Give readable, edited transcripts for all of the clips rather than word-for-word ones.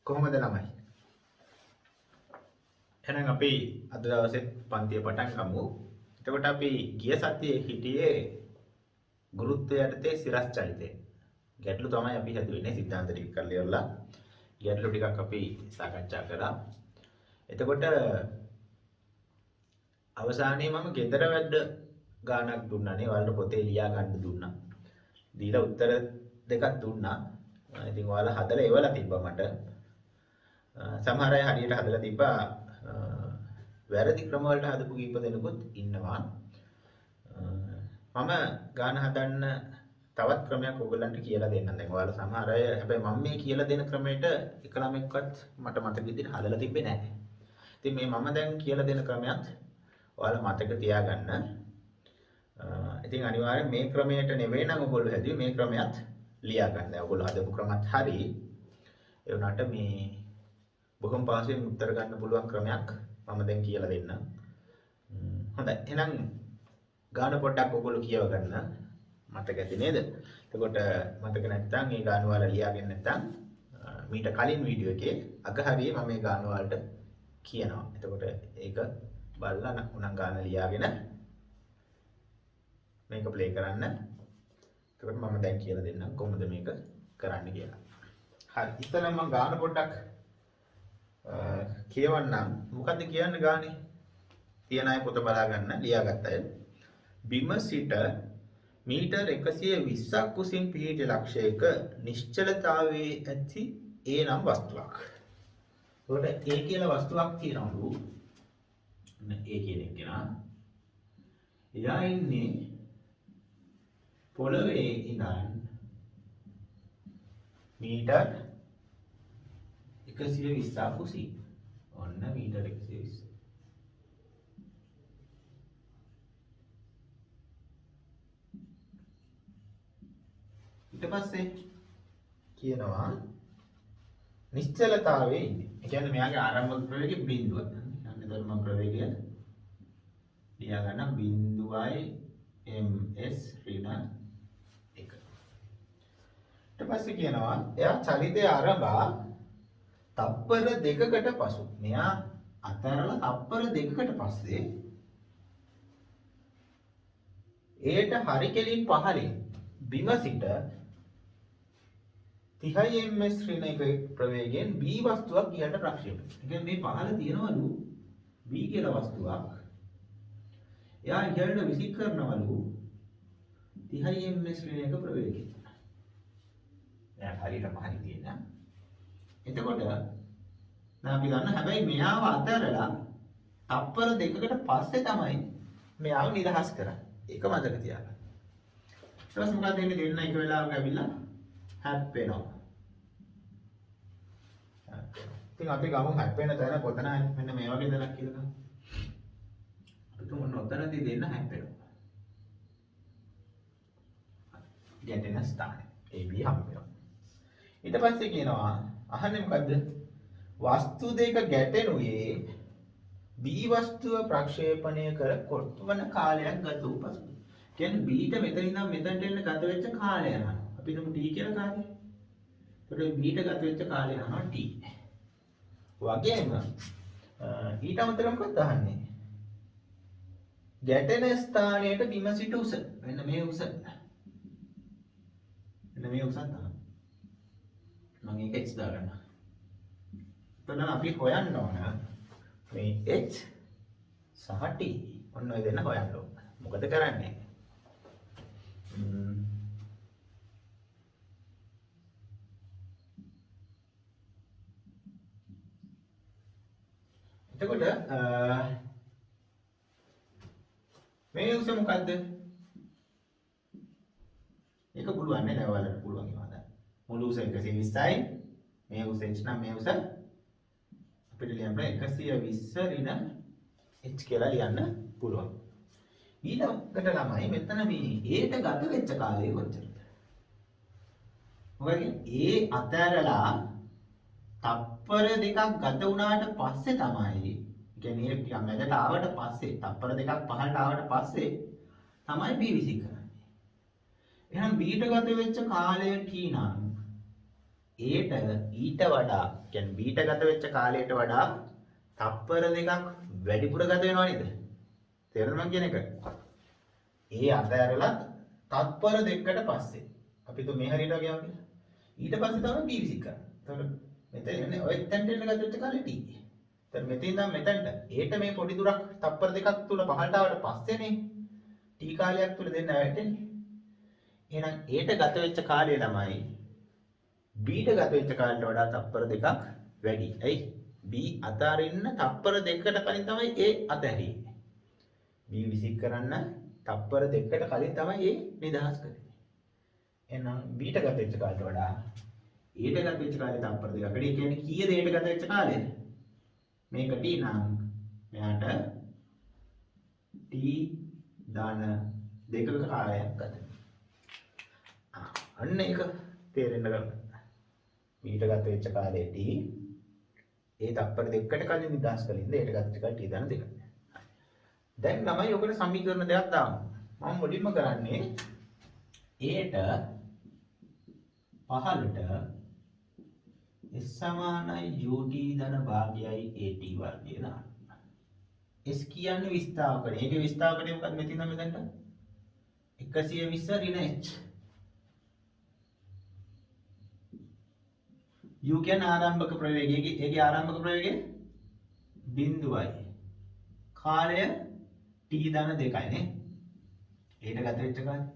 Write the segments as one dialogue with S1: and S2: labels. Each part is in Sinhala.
S1: කොහොමද ළමයි? එහෙනම් අපි අද දවසේ පන්තිය පටන් ගමු. එතකොට අපි ගිය සතියේ හිටියේ ගුරුත්වය යටතේ සිරස් චලිතය. ගැටලු තමයි අපි හදුවේ සිද්ධාන්ත ටික කරලා ඉවරලා. ගැටලු ටිකක් අපි සාකච්ඡා කරා. එතකොට අවසානයේ මම ගෙදර වැඩ ගානක් දුන්නානේ. ඔයාලට පොතේ ලියා ගන්න දුන්නා. දීලා උත්තර දෙකක් දුන්නා. ඉතින් ඔයාලා හදලා එවලා තිබ්බා මට. සමහර අය හරියට හදලා තිබ්බා. වැරදි ක්‍රම වලට හදපු කීප දෙනෙකුත් ඉන්නවා. මම ගාන හදන්න තවත් ක්‍රමයක් ඔයගලන්ට කියලා දෙන්නම්. දැන් ඔයාලා සමහර අය හැබැයි මම මේ කියලා දෙන ක්‍රමයට එක ළමෙක්වත් මට මතක විදිහට හදලා තිබ්බේ නැහැ. ඉතින් මේ මම දැන් කියලා දෙන ක්‍රමයක් ඔයාලා මතක තියාගන්න. ඉතින් අනිවාර්යෙන් මේ ක්‍රමයට නෙවෙයි නම් ඔයගොල්ලෝ හැදුවේ මේ ක්‍රමයක් ලියා ගන්න. දැන් ඔයගොල්ලෝ හදපු ක්‍රමත් හරි. ඒ වුණාට මේ බොහොම පහසුවෙන් උත්තර ගන්න පුළුවන් ක්‍රමයක් මම දැන් කියලා දෙන්නම්. හොඳයි. එහෙනම් ගාන පොඩ්ඩක් ඔයගොල්ලෝ කියව ගන්න. මතක ඇති නේද? එතකොට මතක නැත්නම් මේ ගාන වල ලියාගෙන නැත්නම් මීට කලින් වීඩියෝ එකේ අග හරියේ මම මේ ගාන වලට කියනවා. එතකොට ඒක බලලා උනම් ගාන ලියාගෙන මේක ප්ලේ කරන්න. එතකොට මම දැන් කියලා දෙන්නම් කොහොමද මේක කරන්න කියලා. හරි. ඉතින් මම ගාන පොඩ්ඩක් කියවන්නම්. මොකද්ද කියන්නේ ගානේ? තියන අය පොත බලා ගන්න ලියාගත්ත අය. බිම සිට මීටර් 120ක් කුසින් පිහිටි ලක්ෂයක නිශ්චලතාවයේ ඇති ඒ නම් වස්තුවක්. ඒකට ඒ කියලා වස්තුවක් තියෙනවලු. ඒ කියන එක නා. එයා ඉන්නේ පොළවේ ඉඳන් මීටර් 120ක් කුසින්. ඔන්න මීටර් 120. ඊට පස්සේ කියනවා නිශ්චලතාවයේ ඉන්නේ. ඒ කියන්නේ මෙයාගේ ආරම්භක ප්‍රවේගය බිඳුව. යන්නේ ධර්ම ප්‍රවේගය ලියා ගන්න බිඳුවයි ms ඍණ 1. ඊට පස්සේ කියනවා එයා චලිතය ආරම්භා තප්පර දෙකකට පසු. මෙයා අතරලා තප්පර දෙකකට පස්සේ ඒට හරි කෙලින් පහළින් බිම සිට 30 ms ඍණ 1 ප්‍රවේගයෙන් b වස්තුවක් ඉහළට ප්‍රක්ෂේපණය. ඒ කියන්නේ මේ පහළ තියෙනවලු b කියලා වස්තුවක්. එයා ඉහළට විසික් කරනවලු 30 ms ඍණ 1 ප්‍රවේගයෙන්. දැන් හරියට පහළ තියෙන. එතකොට දැන් අපි ගන්න හැබැයි මෙයාව අතරලා තප්පර දෙකකට පස්සේ තමයි මෙයාව නිදහස් කරන්නේ. ඒක මතක තියාගන්න. ඊට පස්සේ මොකද වෙන්නේ? දෙන්න එක වෙලාවක ඇවිල්ලා හැප්පෙනවා. ඉතින් අපි ගමු හැප්පෙන තැන කොතන මෙන්න මේ වගේ තැනක් කියලා ගමු. අපි තුමන ඔතනදී දෙන්න හැප්පෙනවා. ගැටෙන ස්ථානය AB හම්බ වෙනවා. ඊට පස්සේ කියනවා අහන්නේ මොකද්ද? වස්තු දෙක ගැටෙනුයේ B වස්තුව ප්‍රක්ෂේපණය කර කොටවන කාලයක් ගත වූ පසු. කියන්නේ B ට මෙතන ඉඳන් මෙතනට එන්න ගත වෙච්ච කාලය යනවා. අපි තුමු T කියලා කාලය. ඒකට B ට ගත වෙච්ච කාලය යනවා T. වගේම ඊට අමතරව මොකක්ද අහන්නේ? ගැටෙන ස්ථානයට බිම සිට උස. මෙන්න මේ උස. මෙන්න මේ උසත් තමයි. මම ඒක x දාගන්න. එතන අපි හොයන්න ඕන මේ h සහ t. ඔන්න ඔය දෙන්න හොයන්න ඕන. මොකද කරන්නේ? එතකොට මේ උස මොකද්ද? ඒක පුළුවන් නේද? ඔයාලට පුළුවන් ඒවා දාන්න. මුළු උස 120යි. මේ උස h නම් මේ උස අපිට ලියන්න 120 ඍණ h කියලා ලියන්න පුළුවන්. ඊළඟට ළමයි මෙතන මේ a ට ගත වෙච්ච කාලය කොච්චරද? මොකද a අතරලා තප්පර දෙකක් ගත වුණාට පස්සේ තමයි, කියන්නේ ටිකක් මැදට ආවට පස්සේ තප්පර දෙකක් පහළට ආවට පස්සේ තමයි b විසික් කරන්නේ. එහෙනම් b ට ගත වෙච්ච කාලය t නම් ඒට ඊට වඩා කියන්නේ බීට ගත වෙච්ච කාලයට වඩා තප්පර දෙකක් වැඩිපුර ගත වෙනව නේද? තේරෙනවද මං කියන එක? ඒ අතහැරලා තත්පර දෙකකට පස්සේ අපි તો මේ හරියට වගේ යනවා. ඊට පස්සේ තමයි B විසික් කරන්නේ. එතකොට මෙතන ඔය එතනට එන්න ගත වෙච්ච කාලේ T. එතන මෙතන ඉඳන් මෙතනට ඒට මේ පොඩි දුරක් තප්පර දෙකක් තුල පහළට ආවට පස්සේනේ T කාලයක් තුල දෙන්න වැටෙන්නේ. එහෙනම් ඒට ගත වෙච්ච කාලය තමයි බීට ගත වෙච්ච කාලයට වඩා තප්පර දෙකක් වැඩි. ඇයි? B අතාරින්න තප්පර දෙකකට කලින් තමයි A අතහැරියේ. B විසික් කරන්න තප්පර දෙකකට කලින් තමයි A නිදහස් කරන්නේ. එහෙනම් බීට ගත වෙච්ච කාලයට වඩා ඒට ගත වෙච්ච කාලේ තප්පර දෙකක් වැඩි. ඒ කියන්නේ කීයද ඒට ගත වෙච්ච කාලය? මේක T නම් මෙයාට T දාන දෙකක කාලයක් ගත වෙනවා. අන්න ඒක තේරෙන්න ගන්න. බීට ගත වෙච්ච කාලේ T ඒ තප්පර දෙකකට කලින් නිදහස් කලින්ද ඒට ගත වෙච්ච කාලේ T දාන දෙකක්. දැන් ළමයි ඔකට සමීකරණ දෙකක් දාමු. මම මුලින්ම කරන්නේ ඒට පහළට s සමානයි ut ධන භාගයයි at වර්ගය දාන්න. s කියන්නේ විස්තාවකණය. ඒකේ විස්තාවකණය මොකක්ද මෙතන මෙතනට? 120 ඍණ h. u කියන්නේ ආරම්භක ප්‍රවේගය. ඒකේ ආරම්භක ප්‍රවේගය බිඳුවයි. කාලය t ධන 2යි නේ. ඒකට ගත වෙච්ච කාලය.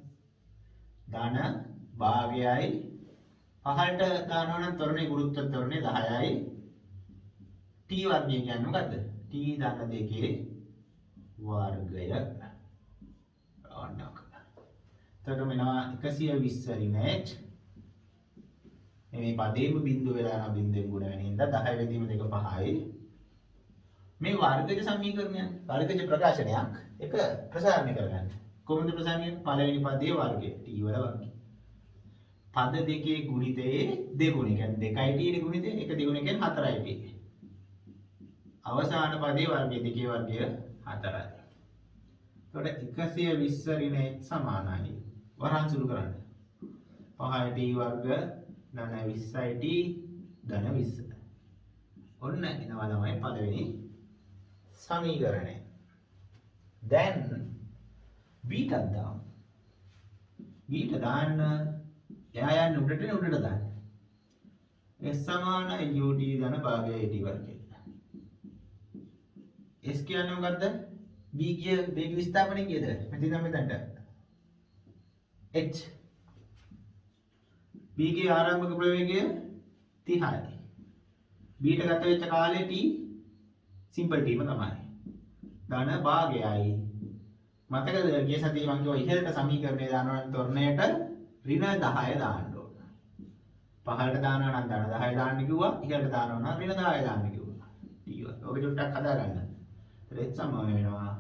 S1: ධන භාගයයි පහළට දානවා නම් ත්වරණේ ගුරුත්ව ත්වරණේ 10යි. t වර්ගය කියන්නේ මොකද්ද? t ධන 2 වර්ගය. ඔන්නක. එතකොට මෙනවා 120 ඍණ h. මේ පදේම බිඳුව වෙලා යන බිඳුවෙන් ගුණ වෙන හින්දා 10 වෙදීම 2 5යි. මේ වර්ගජ සමීකරණයක් වර්ගජ ප්‍රකාශනයක් එක ප්‍රසාරණය කරගන්න. කොහොමද ප්‍රසාරණය? පළවෙනි පදයේ වර්ගය t වල වර්ගය. පද දෙකේ ගුණිතයේ දෙගුණය කියන්නේ 2යි t ගුණිතය 1 දෙගුණය කියන්නේ 4යි t. අවසාන පදයේ වර්ගය දෙකේ වර්ගය 4යි. එතකොට 120 ඍණ h සමානයි වරහන් සුළු කරන්න 5යි t වර්ග ධන 20යි t ධන 20. ඔන්න එනවා තමයි පළවෙනි සමීකරණය. දැන් බීට දාමු. බීට දාන්න එයා යන්නේ උඩට දාන්න. s සමානයි ut ධන භාගය at වර්ගය. s කියන්නේ මොකද්ද? b කිය වේග විස්ථාපනය කීයද? මෙතන මෙතනට h. b ගේ ආරම්භක ප්‍රවේගය 30යි. b ට ගත වෙච්ච කාලය t සිම්පල් t ම තමයි. ධන භාගයයි. මතකද ගිය සතියේ මම කිව්වා ඉහළට සමීකරණය දානවා නම් ත්වරණයට ඍණ 10 දාන්න ඕන. පහළට දානවා නම් ධන 10 දාන්න කිව්වා. ඉහළට දානවා නම් ඍණ 10 දාන්න කිව්වා. t වල. ඔක චුට්ටක් හදාගන්න. ඒත් සමාන වෙනවා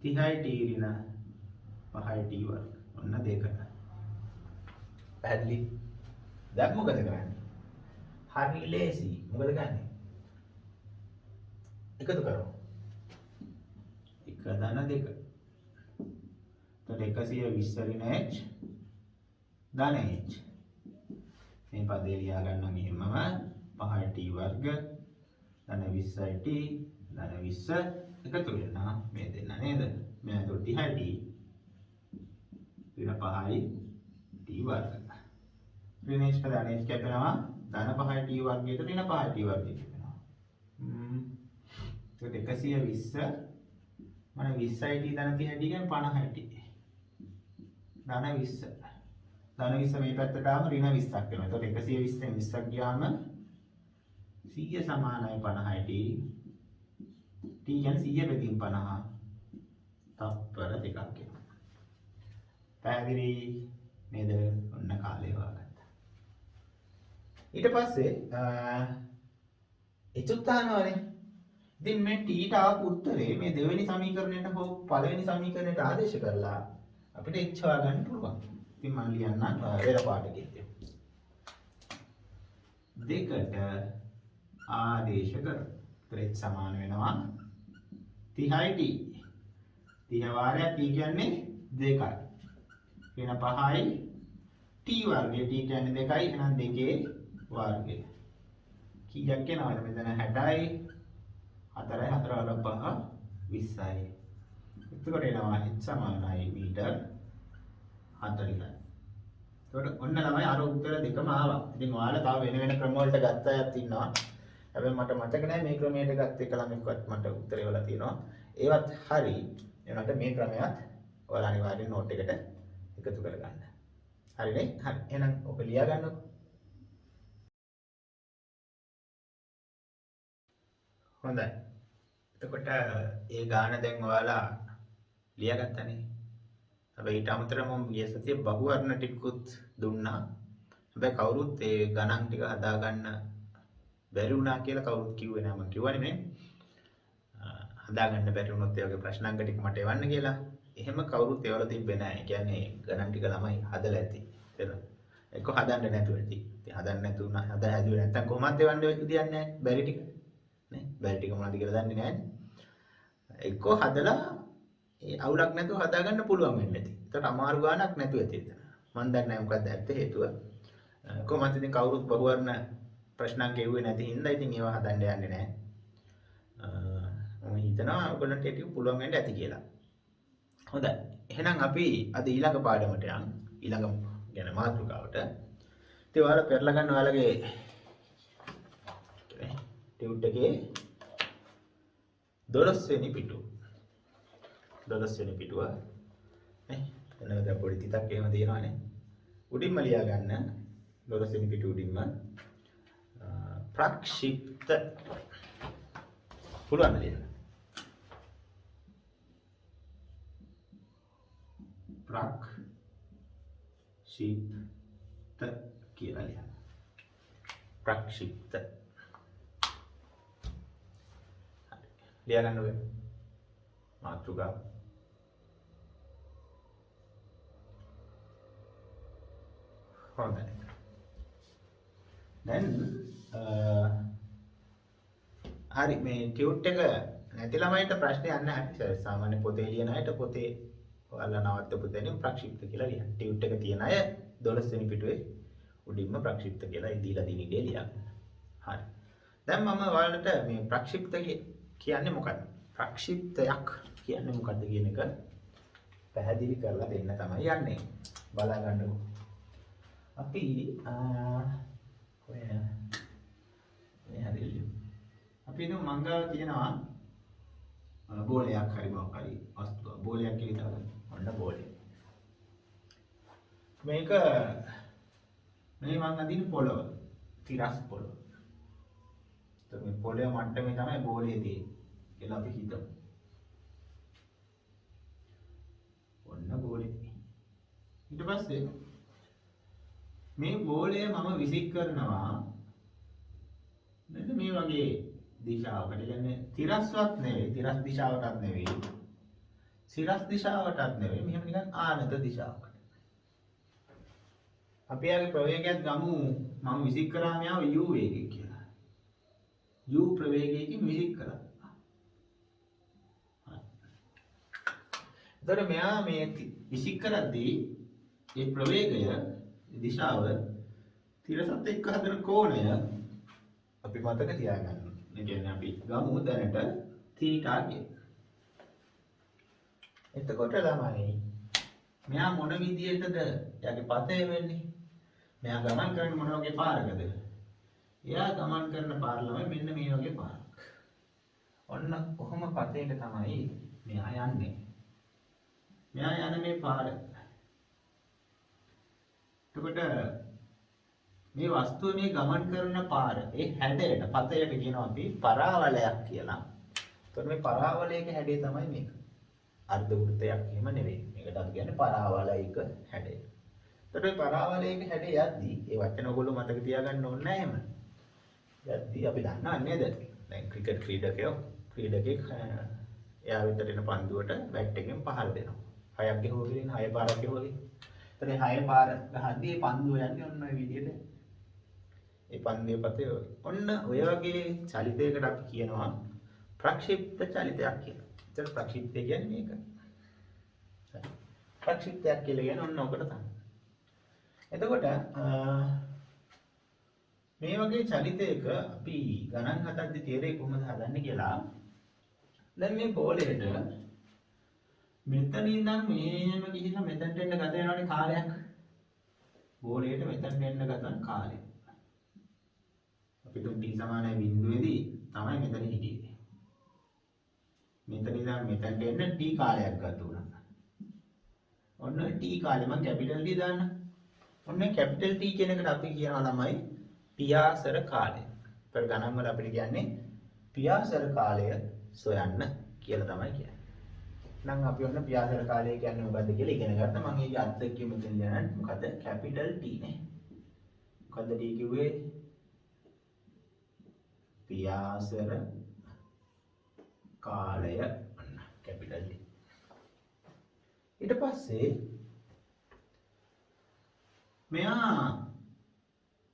S1: 30යි t ඍණ 5යි t වල. ඔන්න දෙකට. පැහැදිලි? දැන් මොකද කරන්නේ? හරි ලේසි. මොකද ගන්නෙ? එකතු කරමු. 1 ධන 2. එතකොට 120 ඍණ h ධන h. මේ පදේ ලියා ගන්න මෙහෙමම 5යි t වර්ග ධන 20යි t ධන 20 එකතු වෙනවා මේ දෙන්න නේද? මේ එතකොට 30යි t ඍණ 5යි t වර්ග. ඍණ h ධන h කැපෙනවා ධන 5යි t වර්ගයට ඍණ 5යි t වර්ගයට කැපෙනවා. එතකොට 120 මම 20යි t ධන 30යි t කියන්නේ 50යි t. ධන 20. ධන 20 මේ පැත්තට ආවම ඍණ 20ක් වෙනවා. එතකොට 120 න් 20ක් ගියාම 100 සමානයි 50යි t. t කියන්නේ 100 බෙදීම් 50. තප්පර දෙකක් එනවා. පැහැදිලි නේද? ඔන්න කාලය හොයාගත්තා. ඊට පස්සේ එචුත්තානවනේ. ඉතින් මේ t ට ආපු උත්තරේ මේ දෙවෙනි සමීකරණයට හෝ පළවෙනි සමීකරණයට ආදේශ කරලා අපිට h හොයාගන්න පුළුවන්. ඉතින් මම ලියන්නම් වෙන පාඩකෙත්. දෙකට ආදේශ කර. ඒත් සමාන වෙනවා 30යි t. 30 වාරයක් t කියන්නේ 2යි. වෙන 5යි t t වර්ගය t කියන්නේ 2යි එහෙනම් 2 වර්ගය කීයක් එනවද මෙතන 60යි 4යි 4 වල 5 20යි එතකොට එනවා h සමානයි මීටර් 40යි එතකොට ඔන්න ළමයි අර උත්තර දෙකම ආවා ඉතින් ඔයාලා තව වෙන වෙන ක්‍රම වලට ගත්ත අයත් ඉන්නවා හැබැයි මට මතක නැහැ මේ ක්‍රමයට ගත්ත එක ළමෙක්වත් මට උත්තරේ වල තියෙනවා ඒවත් හරි එනකොට මේ ක්‍රමයක් ඔයාලා අනිවාර්යෙන් නෝට් එකට එකතු කරගන්න හරිනේ හරි එහෙනම් ඔක ලියා ගන්නකො හොඳයි එතකොට ඒ ගාන දැන් ඔයාලා ලියාගත්තනේ හැබැයි ඊට අමතරව මම ගිය සතියේ බහුවර්ණ ටිකකුත් දුන්නා හැබැයි කවුරුත් ඒ ගණන් ටික හදාගන්න බැරි වුණා කියලා කවුරුත් කිව්වේ නෑ මම කිව්වනේ මේ හදාගන්න බැරි වුණොත් ඒ වගේ ප්‍රශ්නාංක ටික මට එවන්න කියලා එහෙම කවුරුත් ඒවල තිබ්බේ නෑ. ඒ කියන්නේ ගණන් ටික ළමයි හදලා ඇති. තේරුණා? එක්ක හදන්න නැතුව ඇති. ඉතින් හදන්න නැතුණා හදා හැදුවේ නැත්තම් කොහොමද එවන්න විදියක් නෑ. බැරි ටික. නේ? බැරි ටික මොනවද කියලා දන්නේ නෑනේ. එක්ක හදලා ඒ අවුලක් නැතුව හදාගන්න පුළුවන් වෙන්නේ නැති. ඒකට අමාරු ගාණක් නැතුව ඇති එතන. මම දන්නේ නෑ මොකක්ද ඇත්ත හේතුව. කොහොමද ඉතින් කවුරුත් බහුවර්ණ ප්‍රශ්නාංක එව්වේ නැති හින්දා ඉතින් ඒවා හදන්න යන්නේ නෑ. මම හිතනවා ඔයගොල්ලන්ට ඒක පුළුවන් වෙන්න ඇති කියලා. හොඳයි. එහෙනම් අපි අද ඊළඟ පාඩමට යන් ඊළඟ يعني මාතෘකාවට. ඉතින් ඔයාලා පෙරලා ගන්න ඔයාලගේ ටියුට් එකේ 12 වෙනි පිටුව. 12 වෙනි පිටුව නේ. එතන දැන් පොඩි තිතක් එහෙම තියෙනවානේ. උඩින්ම ලියා ගන්න 12 වෙනි පිටුව උඩින්ම ප්‍රක්ෂිප්ත පුළුවන් ලියන්න. ප්‍රක්ෂිප්ත කියලා ලියන්න. ප්‍රක්ෂිප්ත. ලියා ගන්න ඕනේ. මාතෘකාව. හොඳයි. දැන් හරි මේ ටියුට් එක නැති ළමයින්ට ප්‍රශ්නේ යන්නේ නැහැ. සාමාන්‍ය පොතේ ලියන අයට පොතේ ඔයාලා නවත්තපු තැනින් ප්‍රක්ෂිප්ත කියලා ලියන්න. ටියුට් එක තියෙන අය 12 වෙනි පිටුවේ උඩින්ම ප්‍රක්ෂිප්ත කියලා දීලා දින ඉඩේ ලියන්න. හරි. දැන් මම ඔයාලට මේ ප්‍රක්ෂිප්ත කියන්නේ මොකක්ද? ප්‍රක්ෂිප්තයක් කියන්නේ මොකක්ද කියන එක පැහැදිලි කරලා දෙන්න තමයි යන්නේ. බලා ගන්නකො. අපි ඔය මේ හරියට අපි නෝ මංගාව තියෙනවා බෝලයක් හරි මොකක් හරි වස්තුව බෝලයක් කියලා හිතන්න. ඔන්න බෝලය. මේක මේ මං අදින පොළව. තිරස් පොළව. તો මේ පොළව මට්ටමේ තමයි බෝලය තියෙන්නේ කියලා අපි හිතමු. ඔන්න බෝලේ. ඊට පස්සේ මේ බෝලය මම විසික් කරනවා මෙන්න මේ වගේ දිශාවකට. කියන්නේ තිරස්වත් නෙවෙයි, තිරස් දිශාවටත් නෙවෙයි, සිරස් දිශාවටත් නෙවෙයි, මෙහෙම නිකන් ආනත දිශාවකට. අපි යාගේ ප්‍රවේගයක් ගමු. මම විසික් කරාම යාව u වේගය කියලා. u ප්‍රවේගයකින් විසික් කරා. එතකොට මෙයා මේ විසික් කරද්දී මේ ප්‍රවේගය දිශාව තිරසත් එක්ක හදන කෝණය අපි මතක තියාගන්න. ඒ කියන්නේ අපි ගමු දැනට θ කිය. එතකොට ළමයි මෙයා මොන විදියටද යාගේ පතේ වෙන්නේ? මෙයා ගමන් කරන මොන වගේ පාරකද? එයා ගමන් කරන පාර ළමයි මෙන්න මේ වගේ පාරක්. ඔන්න කොහොම පතේට තමයි මෙයා යන්නේ. මෙයා යන මේ පාර. එතකොට මේ වස්තුව මේ ගමන් කරන පාර ඒ හැඩයට පතයට කියනවා අපි පරාවලයක් කියලා. එතකොට මේ පරාවලයක හැඩය තමයි මේක. අර්ධ වෘත්තයක් එහෙම නෙවෙයි. මේකට අපි කියන්නේ පරාවලයක හැඩය. එතකොට මේ පරාවලයක හැඩය යද්දී ඒ වචන ඔයගොල්ලෝ මතක තියාගන්න ඕනේ නැහැ එහෙම. යද්දී අපි දන්නා නේද? දැන් ක්‍රිකට් ක්‍රීඩකෙක් එයා වෙතට එන පන්දුවට බැට් එකෙන් පහර දෙනවා. 6ක් ගෙහුවගෙන 6 පාරක් ගෙහුවගෙන. එතන 6 පාර ගහද්දී මේ පන්දුව යන්නේ ඔන්න ඔය විදිහට. ඒ පන්දුවේ පතේ ඔන්න ඔය වගේ චලිතයකට අපි කියනවා ප්‍රක්ෂිප්ත චලිතයක් කියලා. ඒතර ප්‍රක්ෂිප්තය කියන්නේ මේක. ප්‍රක්ෂිප්තයක් කියලා කියන්නේ ඔන්න ඔකට තමයි. එතකොට මේ වගේ චලිතයක අපි ගණන් හදද්දි තීරේ කොහොමද හදන්නේ කියලා දැන් මේ බෝලෙට මෙතන ඉඳන් මෙහෙම ගිහිල්ලා මෙතනට එන්න ගත වෙනවනේ කාලයක්. බෝලයට මෙතනට එන්න ගතන කාලය. අපි තුන් t සමානයි බිඳුවේදී තමයි මෙතන හිටියේ. මෙතන ඉඳන් මෙතනට එන්න t කාලයක් ගත වුණා. ඔන්න t කාලෙ මම කැපිටල් t දාන්න. ඔන්න කැපිටල් t කියන එකට අපි කියනවා ළමයි පියාසර කාලය. per ගණන් වල අපිට කියන්නේ පියාසර කාලය සොයන්න කියලා තමයි කියන්නේ. නම් අපි ඔන්න පියාසර කාලය කියන්නේ මොකද්ද කියලා ඉගෙන ගත්තා. මම ඒකේ අර්ථය මෙතන ලියන්නේ මොකද්ද? කැපිටල් T නේ. මොකද්ද T කිව්වේ? පියාසර කාලය කැපිටල් T. ඊට පස්සේ මෙයා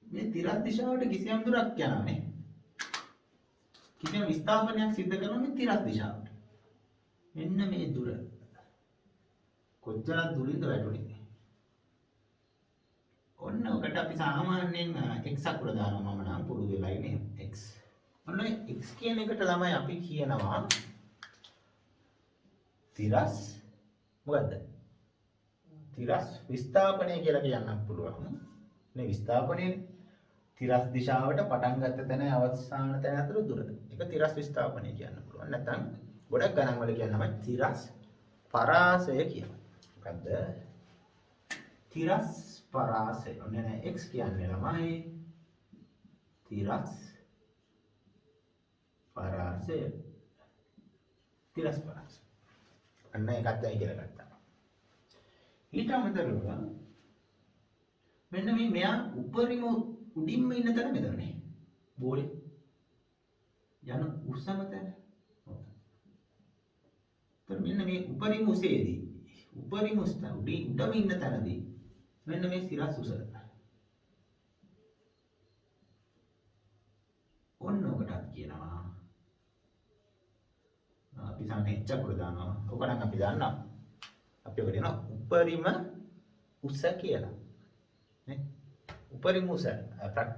S1: මේ තිරස් දිශාවට කිසියම් දුරක් යනවා නේ. කිසියම් විස්ථාපනයක් සිද්ධ කරනවා මේ තිරස් දිශාවට. මෙන්න මේ දුර කොච්චර දුරින්ද වැටුනේ. ඔන්න ඔකට අපි සාමාන්‍යයෙන් x අකුර දානවා මම නම් පොදු වෙලයි නේ x. ඔන්න x කියන එකට ළමයි අපි කියනවා තිරස් මොකද්ද? තිරස් විස්ථාපනය කියලා කියන්නත් පුළුවන්. මේ විස්ථාපනයේ තිරස් දිශාවට පටන් ගත්ත තැන අවසාන තැන අතර දුර. ඒක තිරස් විස්ථාපනය කියන්න පුළුවන්. නැත්නම් ගොඩක් ගණන් වල කියනවා තිරස් පරාසය කියලා. මොකද්ද? තිරස් පරාසය. ඔන්න නෑ x කියන්නේ ළමයි තිරස් පරාසය. තිරස් පරාසය. අන්න ඒකත් දැන් ඉගෙන ගත්තා. ඊට අමතරව මෙන්න මේ මෙයා උඩින්ම ඉන්න තැන මෙතනනේ. බෝලේ යන උසම තැන. මෙන්න මේ උඩින් උසේදී උඩින් උඩම ඉන්න තැනදී මෙන්න මේ සිරස් උස. ඔන්න ඔකටත් කියනවා අපි සාමාන්‍යයෙන් චක්‍ර දානවා. ඔක නම් අපි දන්නවා. අපි ඔක දෙනවා උඩරිම උස කියලා. නේ? උඩරිම උස.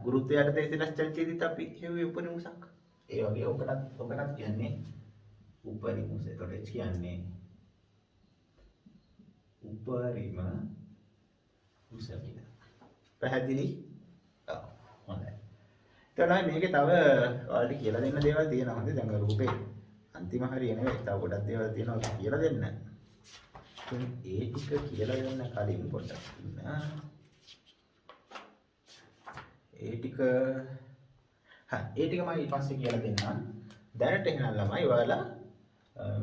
S1: ගුරුත්වයට දෙසිරස් චලිතයේදීත් අපි හෙව්වේ උඩරිම උසක්. ඒ වගේ ඔකටත් කියන්නේ උඩරිම උස. ඒකට කියන්නේ උඩරිම උස කියලා. පැහැදිලි? ඔව්. හොඳයි. එතකොට මේකේ තව ඔයාලට කියලා දෙන්න දේවල් තියෙනවා. හොඳයි. දැන් රූපේ අන්තිම හරිය නෙවෙයි. තව ගොඩක් දේවල් තියෙනවා කියලා දෙන්න. ඉතින් ඒ ටික කියලා දෙන්න කලින් පොඩ්ඩක් ඉන්න. ඒ ටික මම ඊට පස්සේ කියලා දෙන්නම්. දැනට එහෙනම් ළමයි ඔයාලා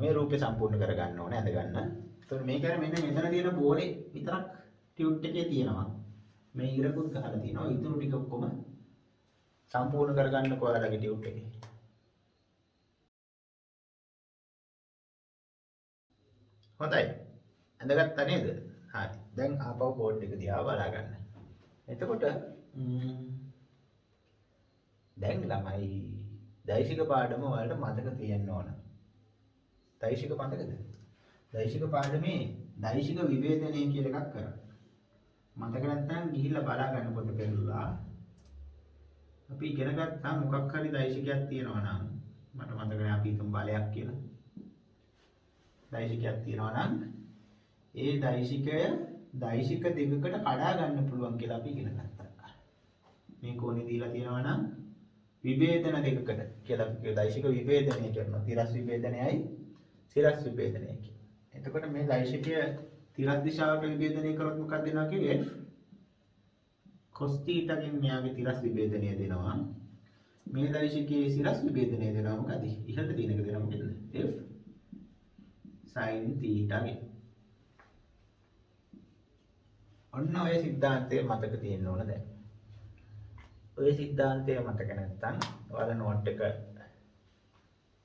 S1: මේ රූපේ සම්පූර්ණ කරගන්න ඕනේ අඳ ගන්න. එතකොට මේක අර මෙන්න මෙතන තියෙන බෝලේ විතරක් ටියුට් එකේ තියෙනවා. මේ ඉරකුත් ගහලා තියෙනවා. ඊටු ටික ඔක්කොම සම්පූර්ණ කරගන්න ඔයාලගේ ටියුට් එකේ. හොඳයි. අඳගත්තා නේද? හරි. දැන් ආපහු බෝඩ් එක දිහා බලා ගන්න. එතකොට දැන් ළමයි දෛශික පාඩම වලට මතක තියෙන්න ඕන. දෛශික මතකද? දෛශික පාඩමේ දෛශික විවේදනය කියලා එකක් කරා. මතක නැත්නම් ගිහිල්ලා බලා ගන්න පොත පෙරලා. අපි ඉගෙන ගත්තා මොකක් හරි දෛශිකයක් තියෙනවා නම් මට මතක නැහැ අපි හිතමු බලයක් කියලා. දෛශිකයක් තියෙනවා නම් ඒ දෛශිකය දෛශික දෙකකට කඩා ගන්න පුළුවන් කියලා අපි ඉගෙන ගත්තා. මේ කෝණේ දීලා තියෙනවා නම් විභේදන දෙකකට කියලා අපි දෛශික විභේදනය කරනවා. තිරස් විභේදනයයි සිරස් විභේදනයයි කියනවා. එතකොට මේ දෛශිකය තිරස් දිශාවට විභේදනය කරොත් මොකක්ද දෙනවා කිව්වේ? cos θ ගෙන් මෙයාගේ තිරස් විභේදනය දෙනවා. මේ දෛශිකයේ සිරස් විභේදනය දෙනවා මොකද? ඉහළට දිනක දෙනවා මොකද? f sin θ ගෙන්. ඔන්න ඔය સિદ્ધාන්තය මතක තියෙන්න ඕන දැන්. ඔය સિદ્ધාන්තය මතක නැත්නම් ඔයාලා නෝට් එකට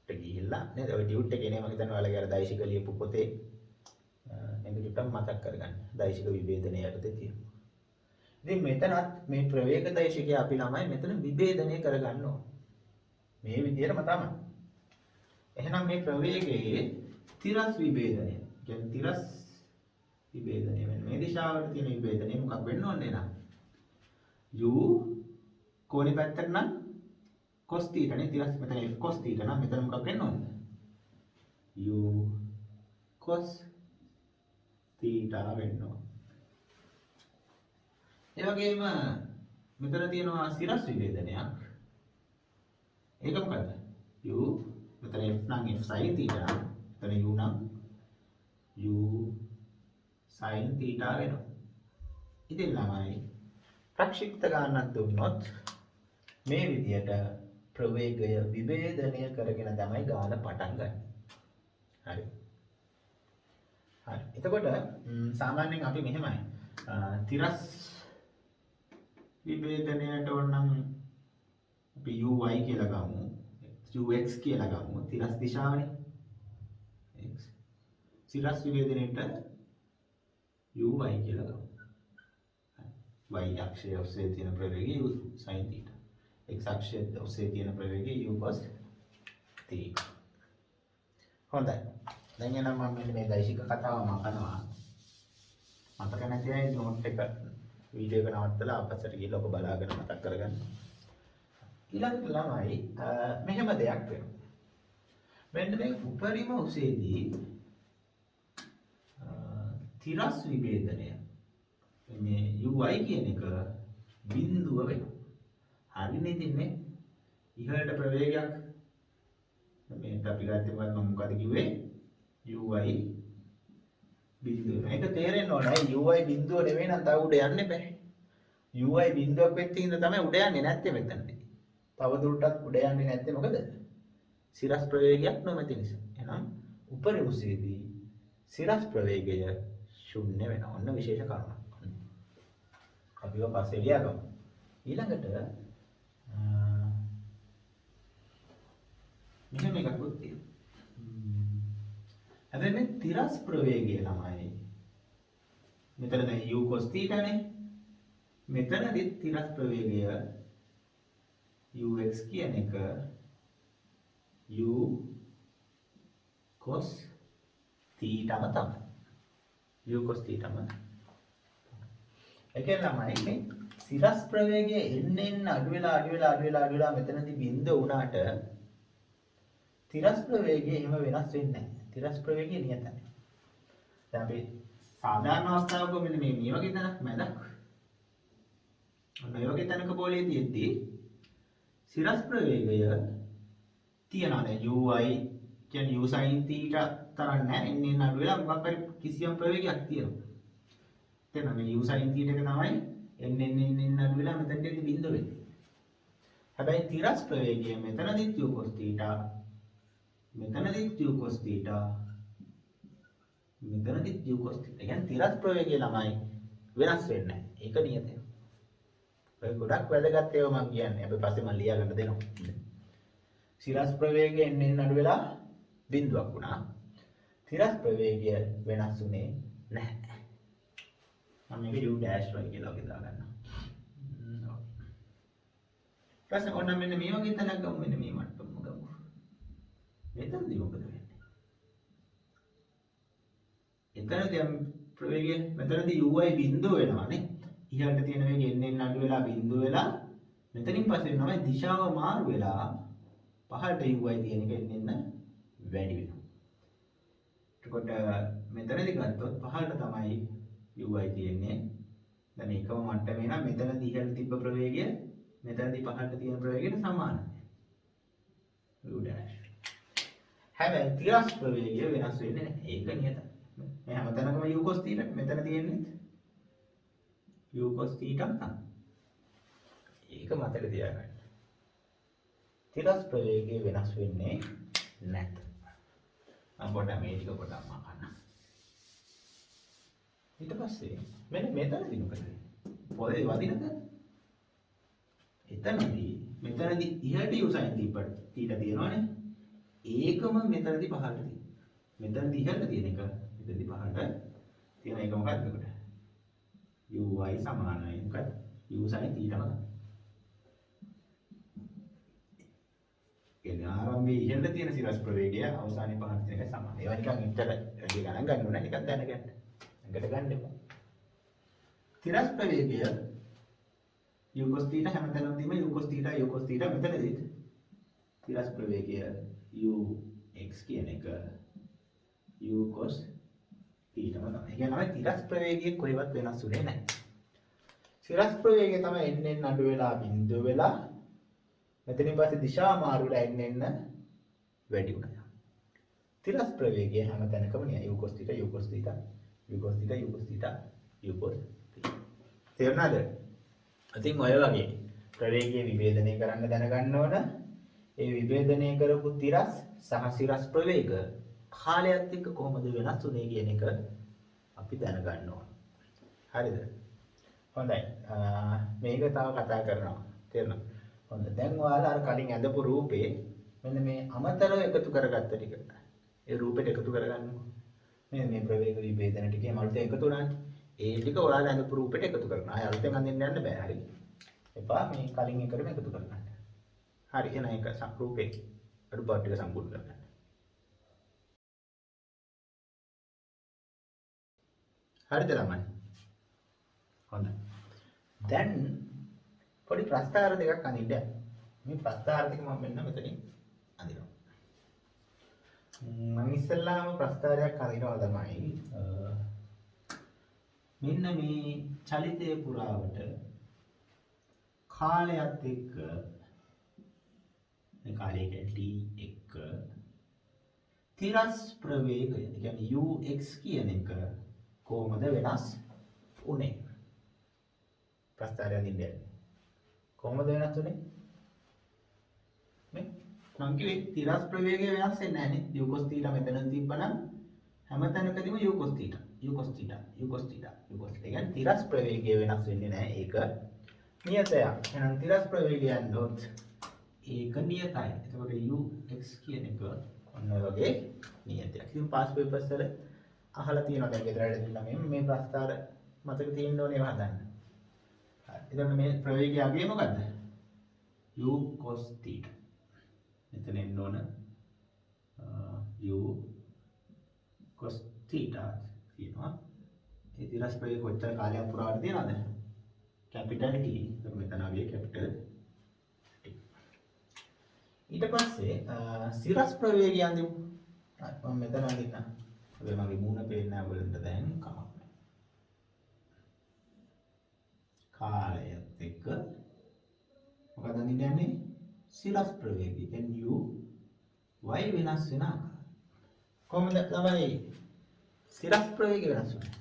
S1: ගිහිල්ලා නේද? ඔය ටියුට් එකේ නේ මම හිතන්නේ ඔයාලගේ අර දෛශික ලියපු පොතේ මේක ටිකක් මතක් කරගන්න. දෛශික විභේදනය යටතේ තියෙනවා. ඉතින් මෙතනත් මේ ප්‍රවේග දෛශිකය අපි ළමයි මෙතන විභේදනය කරගන්න ඕන. මේ විදිහටම තමයි. එහෙනම් මේ ප්‍රවේගයේ තිරස් විභේදනය කියන්නේ තිරස් විභේදනය වෙන මේ දිශාවට තියෙන විභේදනය මොකක් වෙන්න ඕනේ නේද? u කෝණේ පැත්තට නම් cos θ නේ. තිරස් මෙතන f cos θ නම් මෙතන මොකක් වෙන්න ඕනද? u cos θ වෙන්න ඕන. ඒ වගේම මෙතන තියෙනවා සිරස් විභේදනයක්. ඒක මොකද්ද? u මෙතන f නම් f sin θ නම් මෙතන u නම් u sin θ වෙනවා. ඉතින් ළමයි ප්‍රක්ෂිප්ත ගානක් දුන්නොත් මේ විදියට ප්‍රවේගය විභේදනය කරගෙන තමයි ගාන පටන් ගන්න. හරි. හරි. එතකොට සාමාන්‍යයෙන් අපි මෙහෙමයි. තිරස් විභේදනයට ඕනනම් අපි uy කියලා ගමු. ux කියලා ගමු. තිරස් දිශාවනේ. x. තිරස් විභේදනයට uy කියලා ගමු. y අක්ෂය ඔස්සේ තියෙන ප්‍රවේගය u sin θ. x අක්ෂය ඔස්සේ තියෙන ප්‍රවේගය u cos θ. හොඳයි. දැන් එනම් මම මේ දෛශික කතාව මකනවා. මතක නැති අය නෝට් එක වීඩියෝ එක නවත්තලා අපස්සට ගිහලා ඔබ බලාගෙන මතක් කරගන්න. ඊළඟට ළමයි මෙහෙම දෙයක් වෙනවා. මෙන්න මේ උපරිම උසේදී තිරස් විභේදනය මේ uy කියන එක බිඳුව වෙනවා. හරිනේ ඉතින්නේ ඉහළට ප්‍රවේගයක් මේක අපි ගත්තේ මොකද කිව්වේ uy බිඳුව. මේක තේරෙන්න ඕනේ uy බිඳුව නෙවෙයි නම් තව උඩ යන්න බෑ. uy බිඳුවක් වෙච්ච ඉඳ තමයි උඩ යන්නේ නැත්තේ මෙතනදී. තව දුරටත් උඩ යන්නේ නැත්තේ මොකද? සිරස් ප්‍රවේගයක් නොමැති නිසා. එහෙනම් උපරිම උසේදී සිරස් ප්‍රවේගය ශුන්‍ය වෙනවා. ඔන්න විශේෂ කරුණක්. අපිව පස්සේ ලියගමු. ඊළඟට මෙහෙම එකක් තියෙනවා. හැබැයි මේ තිරස් ප්‍රවේගය ළමයි. මෙතන දැන් u cos θ නේ. මෙතනදි තිරස් ප්‍රවේගය ux කියන එක u cos θ තමයි. u cos θ තමයි. ඒකෙන් ළමයි මේ සිරස් ප්‍රවේගය එන්න අඩු වෙලා මෙතනදී බිඳ වුණාට තිරස් ප්‍රවේගය එහෙම වෙනස් වෙන්නේ නැහැ. තිරස් ප්‍රවේගය නියතයි. දැන් අපි සාමාන්‍ය අවස්ථාවක මෙන්න මේ වගේ තැනක් මැදක් ඔන්න මේ වගේ තැනක පොලේ තියෙද්දී සිරස් ප්‍රවේගය තියනවා. දැන් uy කියන්නේ u sin θ තරම් නැහැ. එන්න අඩු වෙලා මොකක් හරි කිසියම් ප්‍රවේගයක් තියෙනවා. තේරෙනවද? මේ u sin θ එක තමයි එන්න අඩු වෙලා මෙතනදී බිඳුව වෙන්නේ. හැබැයි තිරස් ප්‍රවේගය මෙතනදිත් u cos θ මෙතනදිත් u cos θ මෙතනදිත් u cos θ. ඒ කියන්නේ තිරස් ප්‍රවේගය ළමයි වෙනස් වෙන්නේ නැහැ. ඒක නියතයි. ඔය ගොඩක් වැදගත් ඒවා මම කියන්නේ. අපි පස්සේ මම ලියා ගන්න දෙනවා. සිරස් ප්‍රවේගය එන්න අඩු වෙලා බිඳුවක් වුණා. තිරස් ප්‍රවේගය වෙනස් වුණේ නැහැ. මම මේක u dash y කියලා වගේ දාගන්නවා. ඊපස්සේ ඔන්න මෙන්න මේ වගේ තැනක් ගමු. මෙන්න මේ මට්ටම ගමු. මෙතනදී මොකද වෙන්නේ? එතනදී ප්‍රවේගය මෙතනදී uy බිඳුව වෙනවානේ. ඉහළට තියෙන වේගය එන්න අඩු වෙලා බිඳුව වෙලා මෙතනින් පස්සේ තමයි දිශාව මාරු වෙලා පහළට uy තියෙන එක එන්න වැඩි වෙනවා. එතකොට මෙතනදී ගත්තොත් පහළට තමයි uy තියෙන්නේ. දැන් එකම මට්ටමේ නම් මෙතනදී ඉහළට තිබ්බ ප්‍රවේගය මෙතනදී පහළට තියෙන ප්‍රවේගයට සමානයි. u dash. හැබැයි තිරස් ප්‍රවේගය වෙනස් වෙන්නේ නැහැ. ඒක නියතයි. මේ හැමතැනකම u cos θ මෙතන තියෙන්නේ u cos θ තමයි. ඒක මතක තියාගන්න. තිරස් ප්‍රවේගය වෙනස් වෙන්නේ නැහැ. මම පොඩ්ඩක් මේ ටික පොඩ්ඩක් මකන්න. ඊට පස්සේ මෙන්න මෙතනදී මොකද වෙන්නේ? පොළේ වදිනද? එතනදී මෙතනදී ඉහළට u sin θ තියෙනවානේ. ඒකම මෙතනදී පහළට තියෙනවා. මෙතනදී ඉහළට තියෙන එක මෙතනදී පහළට තියෙන එක මොකක්ද එතකොට? uy සමානයි මොකක්ද? u sin θ තමයි. කියන්නේ ආරම්භයේ ඉහළට තියෙන සිරස් ප්‍රවේගය අවසානයේ පහළට තියෙන එක සමානයි. ඒවා නිකන් ඉතර වැඩි ගණන් ගන්න ඕනේ නිකන් දැනගන්න. එකට ගන්න එපා. තිරස් ප්‍රවේගය u cos theta හැමතැනම තියෙන u cos theta මෙතනදිත් තිරස් ප්‍රවේගය u x කියන එක u cos theta තමයි. ඒ කියන්නේ අපි තිරස් ප්‍රවේගයේ කොහෙවත් වෙනස් වෙන්නේ නැහැ. තිරස් ප්‍රවේගය තමයි එන්න අඩු වෙලා බිඳුව වෙලා මෙතනින් පස්සේ දිශා මාරු වෙලා එන්න වැඩි වුණා. තිරස් ප්‍රවේගය හැමතැනකම නිය u cos theta u cos theta u cos theta u cos theta u cos theta. තේරුණාද? ඉතින් ඔය වගේ ප්‍රවේගය විභේදනය කරන්න දැනගන්න ඕන. ඒ විභේදනය කරපු තිරස් සහ සිරස් ප්‍රවේග කාලයත් එක්ක කොහොමද වෙනස් වෙන්නේ කියන එක අපි දැනගන්න ඕන. හරිද? හොඳයි. මේක තව කතා කරනවා. තේරුණා? හොඳයි. දැන් ඔයාලා අර කලින් ඇඳපු රූපේ මෙන්න මේ අමතරව එකතු කරගත්ත ටික. ඒ රූපෙට එකතු කරගන්නකො. මේ ප්‍රවේග විභේදන ටිකේ මල්ට එකතු වුණානේ. ඒ ටික ඔයාලා ඇඳපු රූපෙට එකතු කරනවා. ආය අලුතෙන් අඳින්න යන්න බෑ. හරි. එපා මේ කලින් එකටම එකතු කරගන්න. හරි. එහෙනම් ඒක රූපේ අඩුපාඩු ටික සම්පූර්ණ කරගන්න. හරිද ළමයි? හොඳයි. දැන් පොඩි ප්‍රස්තාර දෙකක් අඳින්න. මේ ප්‍රස්තාර දෙක මම මෙන්න මෙතනින් අඳිනවා. මම ඉස්සෙල්ලාම ප්‍රස්තාරයක් අඳිනවා තමයි මෙන්න මේ චලිතය පුරාවට කාලයත් එක්ක මේ කාලයක t එක්ක තිරස් ප්‍රවේගය කියන්නේ ux කියන එක කොහොමද වෙනස් උනේ? ප්‍රස්තාරය අඳින්න. කොහොමද වෙනස් උනේ? මේ මං කිව්වේ තිරස් ප්‍රවේගය වෙනස් වෙන්නේ නැහැ නේ. u cos theta මෙතන තිබ්බනම් හැමතැනකදීම u cos theta u cos theta u cos theta u cos theta. ඒ කියන්නේ තිරස් ප්‍රවේගය වෙනස් වෙන්නේ නැහැ. ඒක නියතයක්. එහෙනම් තිරස් ප්‍රවේගයන් දොත් ඒක නියතයි. එතකොට ux කියන එක ඔන්න වගේ නියතයක්. ඉතින් පාස් පේපර්ස් වල අහලා තියෙනවා දැන් ගෙදරට දෙන්න මේ ප්‍රස්තාර මතක තියෙන්න ඕනේ ඒවා හදන්න. හරි. එතකොට මේ ප්‍රවේගය අගය මොකද්ද? u cos theta. මෙතන එන්න ඕන u cos theta කියනවා. ඒ තිරස් ප්‍රවේගය කොච්චර කාලයක් පුරාවට තියෙනවද? capital T. එතකොට මෙතන ආවේ capital T. ඊට පස්සේ සිරස් ප්‍රවේගය අඳිමු. මම මෙතන අඳින්න. හැබැයි මගේ මූණ පේන්නේ නැහැ ඔයගලන්ට දැන් කමක් නැහැ. කාලයත් එක්ක මොකද අඳින්න යන්නේ? සිරස් ප්‍රවේගය. කියන්නේ u y වෙනස් වෙන ආකාරය. කොහොමද තමයි සිරස් ප්‍රවේගය වෙනස් වෙන්නේ?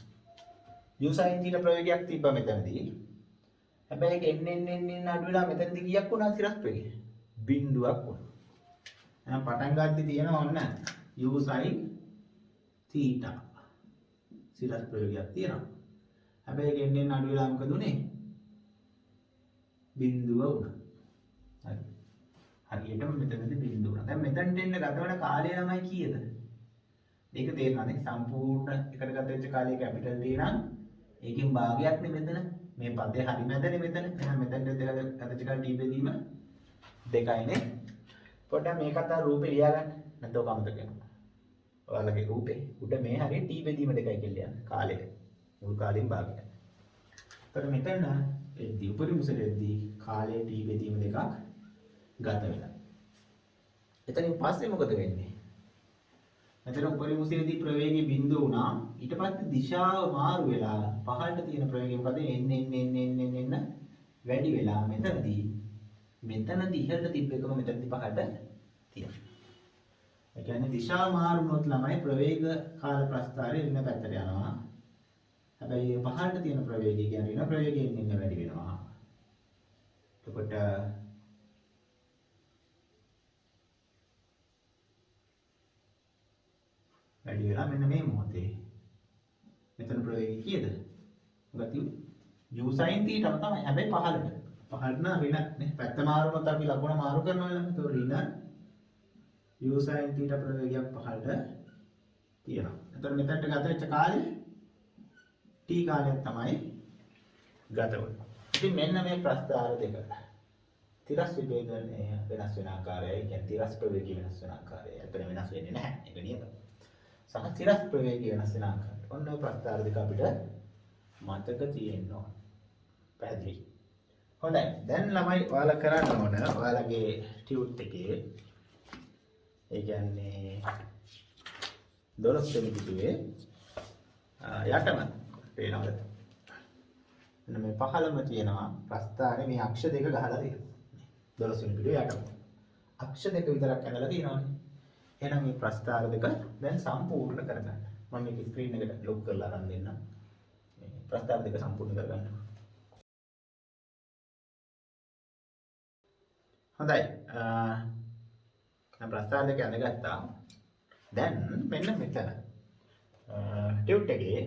S1: u sin theta ප්‍රවේගයක් තිබ්බා මෙතනදී. හැබැයි ඒක එන්න අඩු වෙලා මෙතනදී කීයක් වුණා සිරස් ප්‍රවේගය? බිඳුවක් වුණා. එහෙනම් පටන් ගන්නදී තියෙනවා ඔන්න u sin theta සිරස් ප්‍රවේගයක් තියෙනවා. හැබැයි ඒක එන්න අඩු වෙලා මොකද උනේ? බිඳුව වුණා. හරි. හරියටම මෙතනදී බිඳුව වුණා. දැන් මෙතනට එන්න ගත වෙන කාලය ළමයි කීයද? මේක තේරෙනවද? සම්පූර්ණ එකට ගත වෙච්ච කාලය කැපිටල් T නම් ඒකෙන් භාගයක් නේ මෙතන. මේ පදේ හරි මැදනේ මෙතන. එහෙනම් මෙතනට ගත වෙච්ච කාලය t බෙදීම 2යිනේ. පොඩ්ඩක් මේකත් අර රූපේ ලියා ගන්න. නැත්නම් ඔක අමතක වෙනවා. ඔයාලගේ රූපේ උඩ මේ හරිය t බෙදීම 2යි කියලා යන කාලෙට. මුල් කාලෙන් භාගයක්. එතකොට මෙතන එද්දී උපරිමසලෙද්දී කාලයේ t බෙදීම 2ක් ගත වෙනවා. එතනින් පස්සේ මොකද වෙන්නේ? මෙතන උපරිමසලෙද්දී ප්‍රවේගය බිඳුව වුණා. ඊට පස්සේ දිශාව මාරු වෙලා පහළට තියෙන ප්‍රවේගය මොකද? එන්න වැඩි වෙලා මෙතනදී ඉහළට තිබ්බ එකම මෙතනදී පහළට තියෙනවා. ඒ කියන්නේ දිශාව මාරු වුණොත් ළමයි ප්‍රවේග කාල ප්‍රස්ථාරය වෙන පැත්තට යනවා. හැබැයි පහළට තියෙන ප්‍රවේගය කියන්නේ වෙන ප්‍රවේගයෙන් ඉන්න වැඩි වෙනවා. එතකොට වැඩි වෙලා මෙන්න මේ මොහොතේ මෙතන ප්‍රවේගය කීයද? මොකක්ද? u sin theta තමයි. හැබැයි පහළට. පහළට නම් ඍණ නේ. පැත්ත මාරු වුණොත් අපි ලකුණ මාරු කරනවා නේද? ඒක ඍණ u sin theta ප්‍රවේගයක් පහළට තියෙනවා. එතකොට මෙතනට ගත වෙච්ච කාලය t කාලයක් තමයි ගත වෙන්නේ. ඉතින් මෙන්න මේ ප්‍රස්ථාර දෙක. තිරස් විභේදනය වෙනස් වෙන ආකාරයයි කියන්නේ තිරස් ප්‍රවේගය වෙනස් වෙන ආකාරයයි. එතන වෙනස් වෙන්නේ නැහැ. ඒක නියතයි. සහ තිරස් ප්‍රවේගය වෙනස් වෙන ආකාරය. ඔන්න ඔය ප්‍රස්ථාර දෙක අපිට මතක තියෙන්න ඕන. පැහැදිලි. හොඳයි. දැන් ළමයි ඔයාලා කරන්න ඕන ඔයාලගේ ටියුට් එකේ ඒ කියන්නේ 12 වෙනි පිටුවේ යටම පේනවද? මෙන්න මේ පහළම තියෙනවා ප්‍රස්ථානේ මේ අක්ෂ දෙක ගහලා තියෙනවා. 12 වෙනි පිටුවේ යටම. අක්ෂ දෙක විතරක් ඇනලා තියෙනවානේ. එහෙනම් මේ ප්‍රස්ථාර දෙක දැන් සම්පූර්ණ කරගන්න. මම මේක ස්ක්‍රීන් එකට ලොක් කරලා අරන් දෙන්නම්. මේ ප්‍රස්ථාර දෙක සම්පූර්ණ කරගන්න. හොඳයි. දැන් ප්‍රස්ථාර දෙක අඳගත්තා. දැන් මෙන්න මෙතන ටියුට් එකේ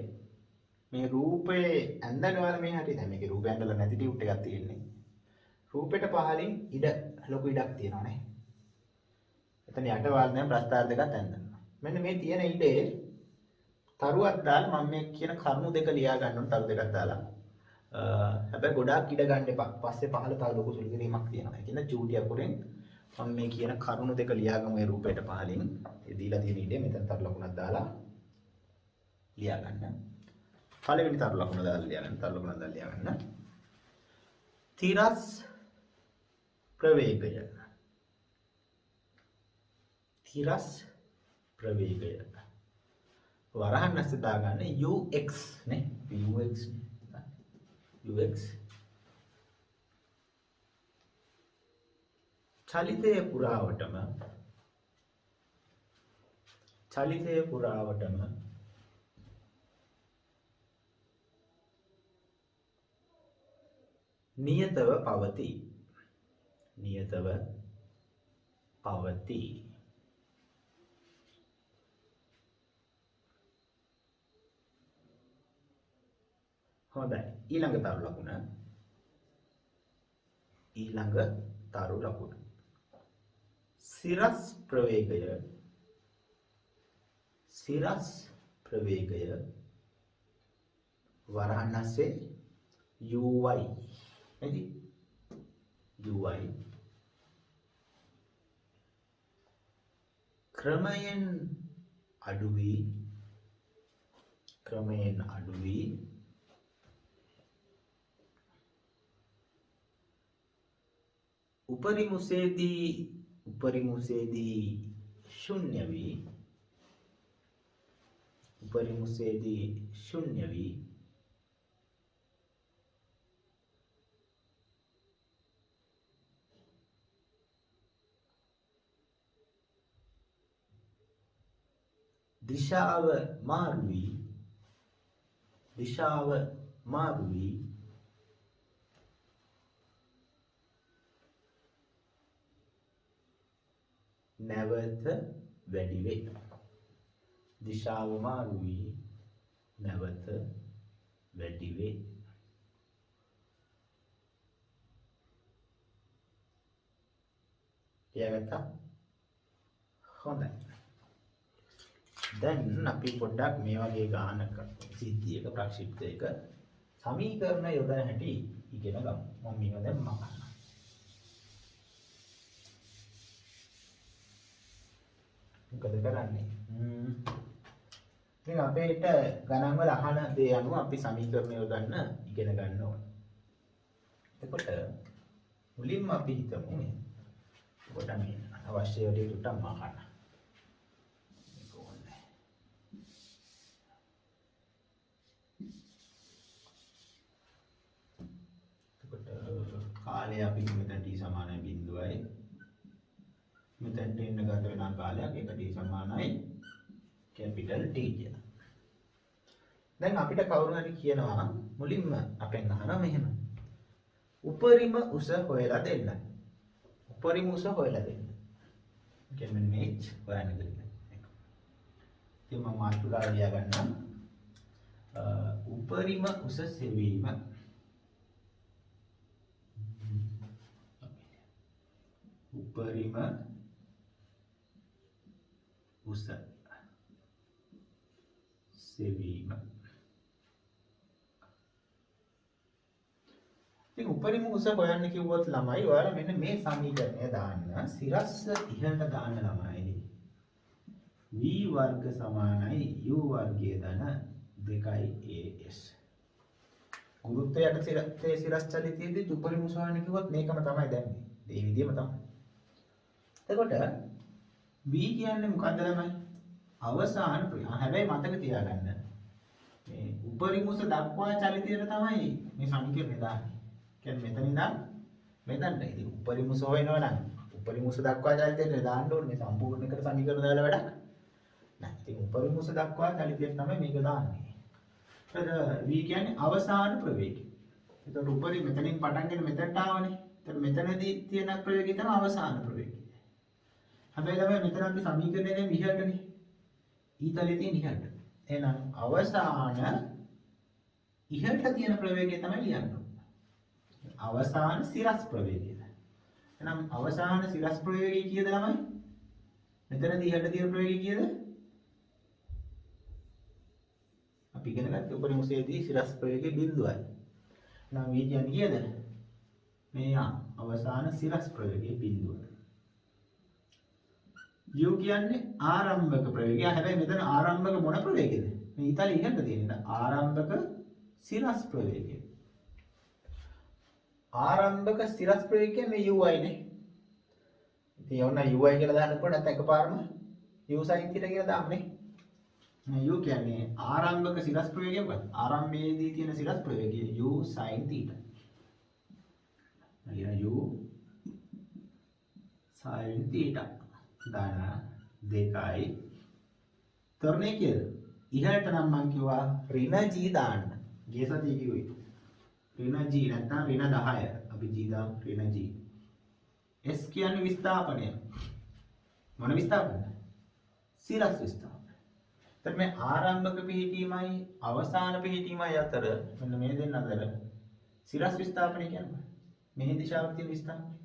S1: මේ රූපේ ඇඳගෙන වල මේ හැටි දැන් මේකේ රූපය ඇඳලා නැති ටියුට් එකක් තියෙන්නේ. රූපෙට පහලින් ලොකු ඉඩක් තියෙනවා නේ. එතන යට වල දැන් ප්‍රස්ථාර දෙකක් ඇඳනවා. මෙන්න මේ තියෙන ඉඩේ තරුවක් දාලා මම මේ කියන කරුණු දෙක ලියා ගන්න ඕන තරු දෙකක් දාලා. හැබැයි ගොඩාක් ඉඩ ගන්න එපා. පස්සේ පහළ තව ලොකු සුළු කිරීමක් තියෙනවා. ඒ කියන්නේ චූටි අකුරෙන් මම මේ කියන කරුණු දෙක ලියාගමු මේ රූපයට පහලින්. ඒ දීලා තියෙන ඉඩේ මෙතන තරු ලකුණක් දාලා ලියා ගන්න. පළවෙනි තරු ලකුණ දාලා ලියා ගන්න. තරු ලකුණ දාලා ලියා ගන්න. තිරස් ප්‍රවේගය. තිරස් ප්‍රවේගය. වරහන් ඇස්සේ දාගන්න ux නේ. ux ux චලිතයේ පුරාවටම නියතව පවතී. හොඳයි. ඊළඟ තරු ලකුණ. සිරස් ප්‍රවේගය වරහන් ඇස්සේ uy නේද? uy ක්‍රමයෙන් අඩු වී උපරිමුසේදී ශුන්‍ය වී දිශාව මාරු වී නැවත වැඩි වේ. දිශාව මාරු වී නැවත වැඩි වේ. ඊයගත්තා. හොඳයි. දැන් අපි පොඩ්ඩක් මේ වගේ ගානක සිද්ධියක ප්‍රක්ෂිප්තයක සමීකරණ යොදන හැටි ඉගෙන ගමු. මම මේව දැන් මකන්න. මොකද කරන්නේ? ඉතින් අපේට ගණන් වල අහන දේ අනුව අපි සමීකරණ යොදන්න ඉගෙන ගන්න ඕන. එතකොට මුලින්ම අපි හිතමු මේ කොට මේ අවශ්‍ය වැඩි ටික මකන්න. කාලය අපි මෙතන t සමානයි 0යි. මෙතනට එන්න ගත වෙන කාලයක් ඒක t සමානයි කැපිටල් T කියලා. දැන් අපිට කවුරු හරි කියනවා මුලින්ම අපෙන් අහනවා මෙහෙම. උපරිම උස හොයලා දෙන්න. කියන්නේ මේ h හොයන්න දෙන්න. ඉතින් මම මාතෘකාව ලියා ගන්නම්. උපරිම උස සෙවීම උපරිම උස සෙවීම. ඉතින් උපරිම උස හොයන්න කිව්වොත් ළමයි ඔයාලා මෙන්න මේ සමීකරණය දාන්න. සිරස්ස ඉහළට දාන්න ළමයි. v වර්ග සමානයි u වර්ගයේ ධන 2as. ගුරුත්වයට සිරස් චලිතයේදී උපරිම උසාවිය කිව්වොත් මේකම තමයි දැන් මේ විදිහම තමයි. එතකොට v කියන්නේ මොකද්ද ළමයි? අවසාන හැබැයි මතක තියාගන්න මේ උපරිම උස දක්වා චලිතයට තමයි මේ සමීකරණය දාන්නේ. කියන්නේ මෙතන ඉඳන් මෙතනට. ඉතින් උපරිම උස හොයනවා නම් උපරිම උස දක්වා චලිතයට දාන්න ඕනේ. මේ සම්පූර්ණ එකට සමීකරණ දාලා වැඩක් නැහැ. ඉතින් උපරිම උස දක්වා චලිතයට තමයි මේක දාන්නේ. එතකොට v කියන්නේ අවසාන ප්‍රවේගය. එතකොට උපරිම මෙතනින් පටන්ගෙන මෙතනට ආවනේ. එතකොට මෙතනදී තියෙන ප්‍රවේගය තමයි අවසාන ප්‍රවේගය. හැබැයි ළමයි මෙතන අපි සමීකරණය නේ ඉහළටනේ. ඊතලයේ තියෙන ඉහළට. එහෙනම් අවසාන ඉහළට තියෙන ප්‍රවේගය තමයි ලියන්න ඕනේ. අවසාන සිරස් ප්‍රවේගය. එහෙනම් අවසාන සිරස් ප්‍රවේගය කීයද ළමයි? මෙතනදී ඉහළට තියෙන ප්‍රවේගය කීයද? අපි ඉගෙන ගත්ත උපරිම උසේදී සිරස් ප්‍රවේගය 0යි. එහෙනම් v කියන්නේ කීයද? මේ අවසාන සිරස් ප්‍රවේගය 0. u කියන්නේ ආරම්භක ප්‍රවේගය. හැබැයි මෙතන ආරම්භක මොන ප්‍රවේගයද? මේ ඊතල ඉහළට තියෙන ආරම්භක සිරස් ප්‍රවේගය. ආරම්භක සිරස් ප්‍රවේගය මේ uy නේ. ඉතින් ඔන්න uy කියලා දාන්න පුළුවන් නැත්නම් එකපාරම u sin θ කියලා දාන්නේ. මේ u කියන්නේ ආරම්භක සිරස් ප්‍රවේගය මොකක්ද? ආරම්භයේදී තියෙන සිරස් ප්‍රවේගය u sin θ. ඊළඟ u sin θ දාන 2යි තරණේ කියලා. ඉහළට නම් මම කිව්වා ඍණ g දාන්න. g සතිය කිව්වේ. ඍණ g නැත්නම් ඍණ 10. අපි g දාමු ඍණ g. s කියන්නේ විස්ථාපනය. මොන විස්ථාපනයද? සිරස් විස්ථාපනය. එතකොට මේ ආරම්භක පිහිටීමයි අවසාන පිහිටීමයි අතර මෙන්න මේ දෙන්න අතර සිරස් විස්ථාපනය කියන්නේ මේ දිශාවට තියෙන විස්ථාපනය.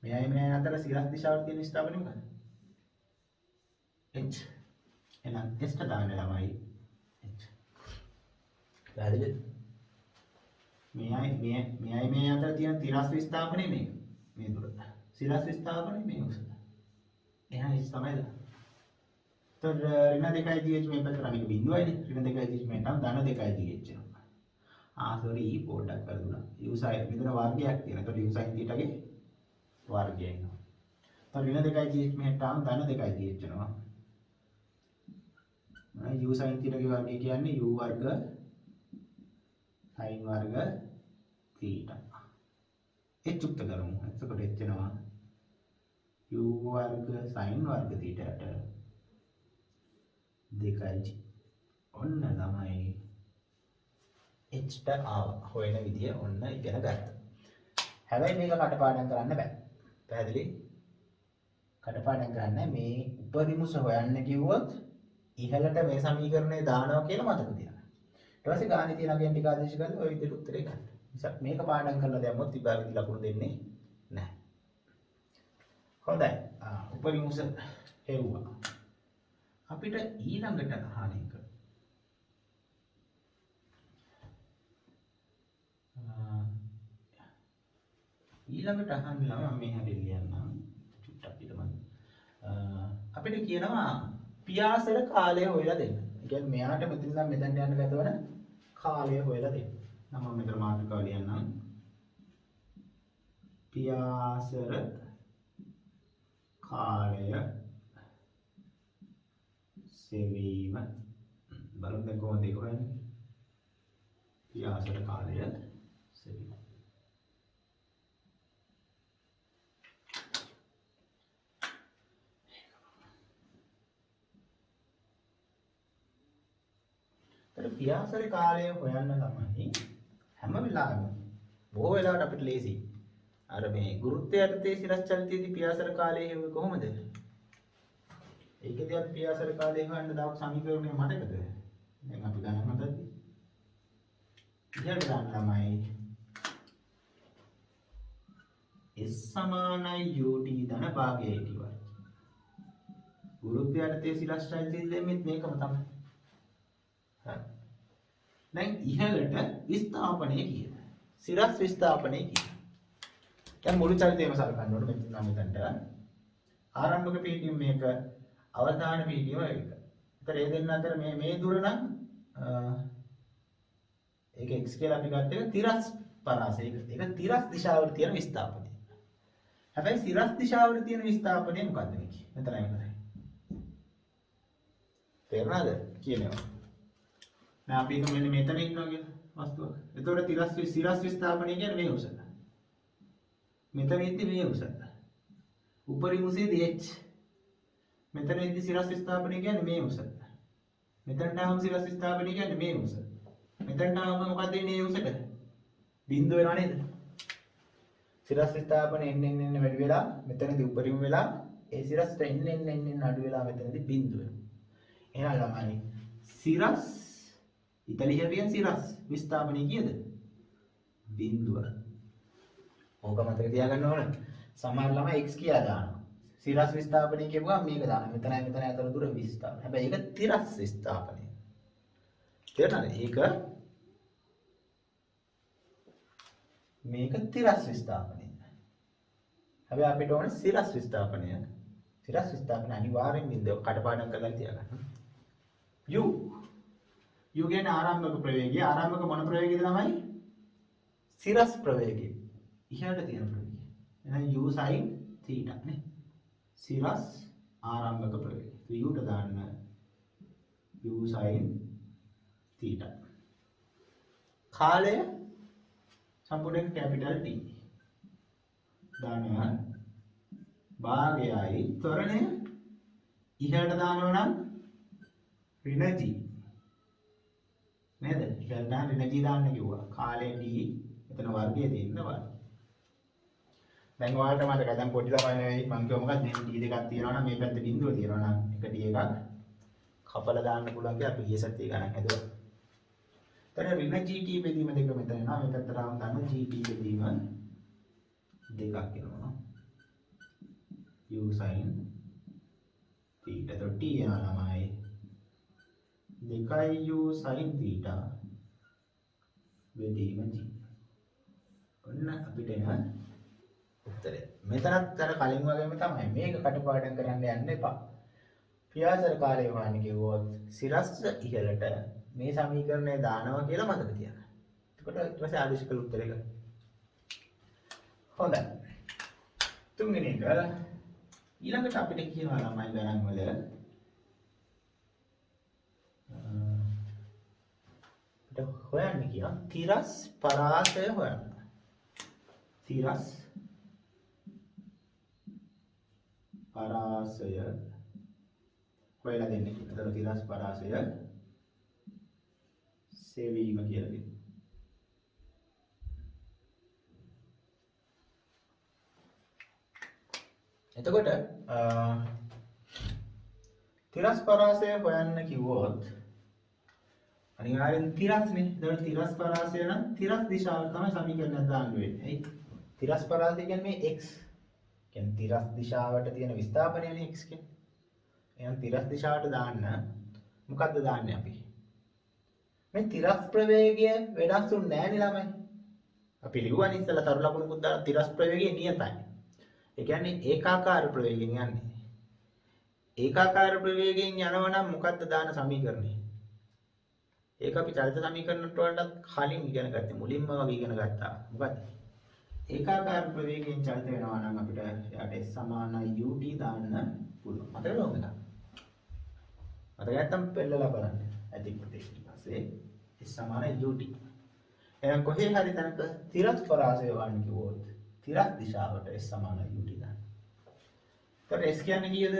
S1: මෙයයි අතර සිරස් දිශාවට තියෙන විස්ථාපනය මොකක්ද? h. එහෙනම් s ට දාන්න ළමයි h. පැහැදිලිද? මෙයයි මේ අතර තියෙන තිරස් විස්ථාපනය මේක. මේ දුර. සිරස් විස්ථාපනය මේ උස. එහෙනම් h තමයි දාන්න. එතකොට ඍණ 2යි gh මේ පැත්තට මේක බිඳුවයිනේ. ඍණ 2යි gh මේකට ධන 2යි gh එනවා. සෝරි පොඩ්ඩක් කරදුනා. u sin මෙතන වර්ගයක් තියෙනවා. එතකොට u sin θ ගේ වර්ගය එනවා. එතකොට ඍණ 2යි gh මෙහෙට ආවම ධන 2යි gh එනවා. u sin θ ගේ වර්ගය කියන්නේ u වර්ග sin වර්ග θ. h උක්ත කරමු. එතකොට h එනවා u වර්ග sin වර්ග θ යට 2යි. ඔන්න තමයි h ට ආව. හොයන විදිය ඔන්න ඉගෙන ගත්තා. හැබැයි මේක කටපාඩම් කරන්න බෑ. පැහැදිලි? කටපාඩම් කරන්න මේ උපරිමස හොයන්න කිව්වොත් ඉහළට මේ සමීකරණය දානවා කියලා මතක තියාගන්න. ඊට පස්සේ ගාණේ තියෙන අගයන් ටික ආදේශ කරලා ওই විදිහට උත්තරේ ගන්න. නිසා මේක පාඩම් කරලා දැම්මොත් විභාගෙදි ලකුණු දෙන්නේ නැහැ. හොඳයි. උපරිමස හෙව්වා. අපිට ඊළඟට අහන එක ඊළඟට අහන්න මම මේ හැටි ලියන්නම් චුට්ටක් ඊටමද අපිට කියනවා පියාසර කාලය හොයලා දෙන්න. ඒ කියන්නේ මෙයාට මෙතන ඉඳන් මෙතනට යන්න ගතවන කාලය හොයලා දෙන්න. මම මෙතන මාතෘකාව ලියන්නම්. පියාසර කාලය සෙවීම බලමු දැන් කොහොමද ඒක හොයන්නේ? පියාසර කාලය සෙවීම. පියාසර කාලය හොයන්න තමයි හැම වෙලාවෙම බොහෝ වෙලාවට අපිට ලේසි. අර මේ ගුරුත්වය යටතේ සිරස් චලිතයේදී පියාසර කාලය හෙව්වේ කොහොමද? ඒකදී අපි පියාසර කාලය හොයන්න දාපු සමීකරණය මතකද? දැන් අපි ගණන් හදද්දී ඉහළට ගන්න ළමයි s සමානයි ut ධන භාගය t වර්ග. ගුරුත්වය යටතේ සිරස් චලිතයේදී දෙන්නේ මේකම තමයි. දැන් ඉහළට විස්ථාපනය කියන සිරස් විස්ථාපනය කියන දැන් මුළු චලිතයම සලකන්න ඕනේ මෙතන මෙතනට ආරම්භක පිහිටීම මේක අවසාන පිහිටීම එක. ඒතර ඒ දෙන්න අතර මේ දුර නම් ඒක x කියලා අපි ගත්ත එක තිරස් පරාසය. ඒක තිරස් දිශාවට තියෙන විස්ථාපනය. හැබැයි සිරස් දිශාවට තියෙන විස්ථාපනය මොකද්ද මේකේ? මෙතනයි කරන්නේ. තේරුණාද කියනවා. දැන් අපි හිතමු මෙන්න මෙතන ඉන්නවා කියලා වස්තුවක. එතකොට සිරස් විස්ථාපනය කියන්නේ මේ උස. මෙතන ඉද්දි මේ උස. උපරිම උසේදී h. මෙතන ඉද්දි සිරස් විස්ථාපනය කියන්නේ මේ උස. මෙතනට ආවම සිරස් විස්ථාපනය කියන්නේ මේ උස. මෙතනට ආවම මොකද වෙන්නේ මේ උසට? බිඳුව වෙනවා නේද? සිරස් විස්ථාපනය එන්න වැඩි වෙලා මෙතනදී උපරිම වෙලා ඒ සිරස්ට එන්න අඩු වෙලා මෙතනදී බිඳුව වෙනවා. එහෙනම් ළමයි සිරස් ඉතාලියෙන් සිරස් විස්ථාපනය කීයද? බිඳුව. ඕක මතක තියාගන්න ඕන. සමහර ළමයි x කියලා දානවා. සිරස් විස්ථාපනය කියපුවා මේක දානවා. මෙතන අතර දුර විස්ථාපනය. හැබැයි ඒක තිරස් විස්ථාපනය. තේරුණාද? මේක තිරස් විස්ථාපනය. හැබැයි අපිට ඕනේ සිරස් විස්ථාපනය. සිරස් විස්ථාපනය අනිවාර්යෙන් බිඳුව කඩපාඩම් කරලා තියාගන්න. u කියන්නේ ආරම්භක ප්‍රවේගය. ආරම්භක මොන ප්‍රවේගයද ළමයි? සිරස් ප්‍රවේගය. ඉහළට තියෙන ප්‍රවේගය. එහෙනම් u sin θ නේ. සිරස් ආරම්භක ප්‍රවේගය. u ට දාන්න u sin θ. කාලය සම්පූර්ණයෙන් කැපිටල් T. දානවා භාගයයි ත්වරණය ඉහළට දානවා නම් ඍණ g. නේද? ඉහළට දාන්න ඍණ g දාන්න කිව්වා. කාලය t එතන වර්ගයේ තියෙන වර්ගය. දැන් ඔයාලට මතකයි දැන් පොඩි ළමයි නෙවෙයි මම කිව්ව මොකක්ද මේ t දෙකක් තියෙනවා නම් මේ පැත්තේ බිඳුව තියෙනවා නම් එක t එකක් කපලා දාන්න පුළුවන් කියලා අපි ඊයේ සතියේ ගණන් හදුවා. එතන ඍණ gt බෙදීම දෙක මෙතන එනවා. මේ පැත්තට ආවම ගන්න gt බෙදීම දෙකක් එනවා. u sin θ. එතකොට t එනවා ළමයි 2u sin θ බෙදීම g. ඔන්න අපිට එන උත්තරය. මෙතනත් අර කලින් වගේම තමයි. මේක කටපාඩම් කරන්න යන්න එපා. පියාසර කාලය වහන්න කිව්වොත් සිරස් ඉහළට මේ සමීකරණය දානවා කියලා මතක තියාගන්න. එතකොට ඊට පස්සේ ආදේශිකල උත්තරේ ගන්න. හොඳයි. තුන්වෙනි එක ඊළඟට අපිට කියනවා ළමයි ගණන් වල අපිට හොයන්න කියන තිරස් පරාසය හොයන්න. තිරස් පරාසය හොයලා දෙන්න කියලා. එතකොට තිරස් පරාසය සෙවීම කියලා දෙන්න. එතකොට තිරස් පරාසය හොයන්න කිව්වොත් අනිවාර්යෙන් තිරස්නේ. එතකොට තිරස් පරාසය නම් තිරස් දිශාවට තමයි සමීකරණයක් දාන්න වෙන්නේ. එයි තිරස් පරාසය කියන්නේ මේ x. කියන්නේ තිරස් දිශාවට තියෙන විස්ථාපනයනේ x කියන්නේ. එහෙනම් තිරස් දිශාවට දාන්න මොකද්ද දාන්නේ අපි? මේ තිරස් ප්‍රවේගය වෙනස් වුන්නේ නැහැ නේ ළමයි. අපි ලිව්වනේ ඉස්සෙල්ලා තරු ලකුණුකුත් දාලා තිරස් ප්‍රවේගය නියතයි. ඒ කියන්නේ ඒකාකාර ප්‍රවේගයෙන් යන්නේ. ඒකාකාර ප්‍රවේගයෙන් යනවා නම් මොකද්ද දාන සමීකරණය? ඒක අපි චලිත සමීකරණට වලට කලින් ඉගෙන ගත්තා. මුලින්ම වගේ ඉගෙන ගත්තා. මොකද්ද? ඒකාකාර ප්‍රවේගයෙන් චලිත වෙනවා නම් අපිට යට s සමානයි ut දාන්න පුළුවන්. මතකද ඔබට? මතක නැත්තම් පෙන්නලා බලන්න. ඇති ප්‍රදේශ ඊපස්සේ s සමානයි ut. එහෙනම් කොහේ හරි තැනක තිරස් පරාසය වань කිව්වොත් තිරස් දිශාවට s සමානයි ut දාන්න. එතකොට s කියන්නේ කීයද?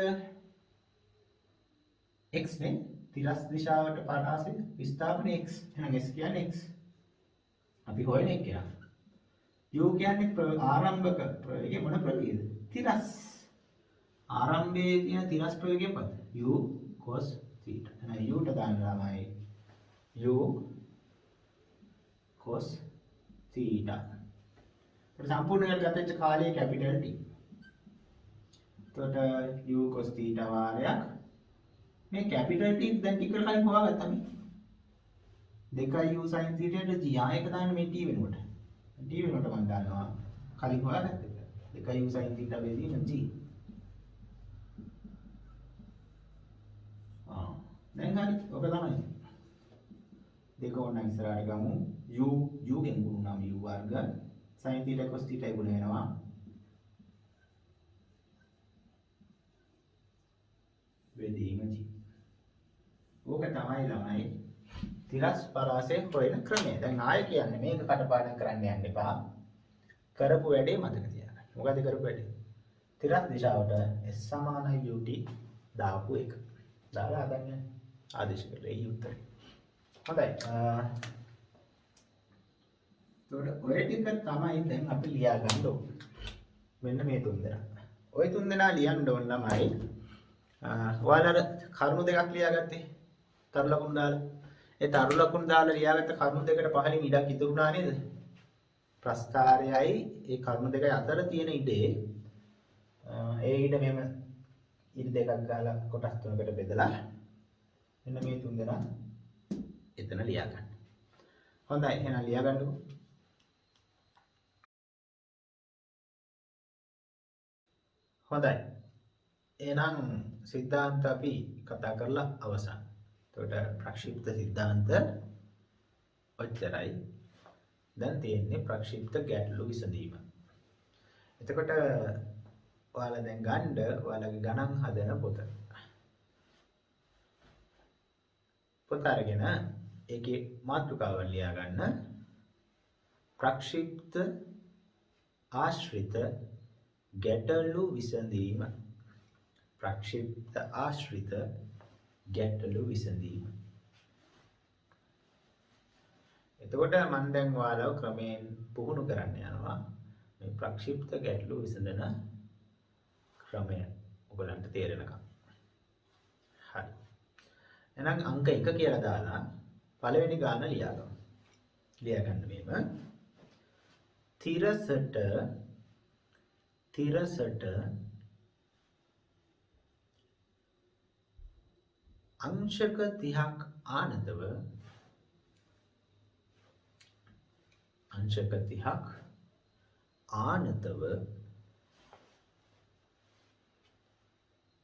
S1: x නේ. තිරස් දිශාවට පරාසය විස්ථාපන x. එහෙනම් s කියන්නේ x. අපි හොයන එක කියලා. u කියන්නේ ආරම්භක ප්‍රවේගය මොන ප්‍රවේගයද? තිරස්. ආරම්භයේ තියෙන තිරස් ප්‍රවේගය මොකද්ද? u cos θ. එහෙනම් u ට දාන්න ළමයි u cos θ. ඒක සම්පූර්ණයෙන් ගතච්ච කාලයේ කැපිටල් T. එතකොට u cos θ වාරයක් මේ කැපිටල් T දැන් ටික කලින් හොයාගත්තා මේ. 2u sin θ ට g ආයක දාන්න මේ t වෙනකොට. t වෙනකොට මම දානවා කලින් හොයාගත්තා. 2u sin θ බෙදීම g. දැන් හරි ඔක තමයි. දෙක ඕන ඉස්සරහට ගමු. u ගෙන් ගුණුනම u වර්ග sin θ cos θ ගුණ වෙනවා බෙදීම g. ඕක තමයි ළමයි තිරස් පරාසය හොයන ක්‍රමය. දැන් ආයෙ කියන්නේ මේක කටපාඩම් කරන්න යන්න එපා. කරපු වැඩේ මතක තියාගන්න. මොකද කරපු වැඩේ? තිරස් දිශාවට s සමානයි ut දාපු එක. දාලා හදන්න ආදේශ කරලා ඒ උත්තරේ. හොඳයි. ඒකට ඔය ටික තමයි දැන් අපි ලියා ගන්න ඕන. මෙන්න මේ තුන් දෙනා. ඔය තුන් දෙනා ලියන්න ඕන ළමයි. ඔයාලා කරුණු දෙකක් ලියාගත්තේ. තරු ලකුණු දාලා. ඒ තරු ලකුණු දාලා ලියාගත්ත කරුණු දෙකට පහලින් ඉඩක් ඉතුරුනා නේද? ප්‍රස්ථාරයයි ඒ කරුණු දෙක අතර තියෙන ඉඩේ ඒ ඉඩ මෙහෙම ඉඩ දෙකක් ගාලා කොටස් තුනකට බෙදලා මෙන්න මේ තුන් දෙනා එතන ලියා ගන්න. හොඳයි එහෙනම් ලියා ගන්නකො. හොඳයි. එහෙනම් සිද්ධාන්ත අපි කතා කරලා අවසන්. එතකොට ප්‍රක්ෂිප්ත සිද්ධාන්ත ඔච්චරයි. දැන් තියෙන්නේ ප්‍රක්ෂිප්ත ගැටලු විසඳීම. එතකොට ඔයාලා දැන් ගන්න ඔයාලගේ ගණන් හදන පොත. පොත අරගෙන ඒකේ මාතෘකාව ලියා ගන්න. ප්‍රක්ෂිප්ත ආශ්‍රිත ගැටලු විසඳීම. ප්‍රක්ෂිප්ත ආශ්‍රිත ගැටලු විසඳීම. එතකොට මම දැන් ඔයාලව ක්‍රමයෙන් පුහුණු කරන්න යනවා මේ ප්‍රක්ෂිප්ත ගැටලු විසඳන ක්‍රමය ඔයගලන්ට තේරෙනකම්. හරි. එහෙනම් අංක 1 කියලා දාලා පළවෙනි ගාන ලියා ගමු. ලියා ගන්න මේම. තිරසට අංශක 30ක් ආනතව අංශක 30ක් ආනතව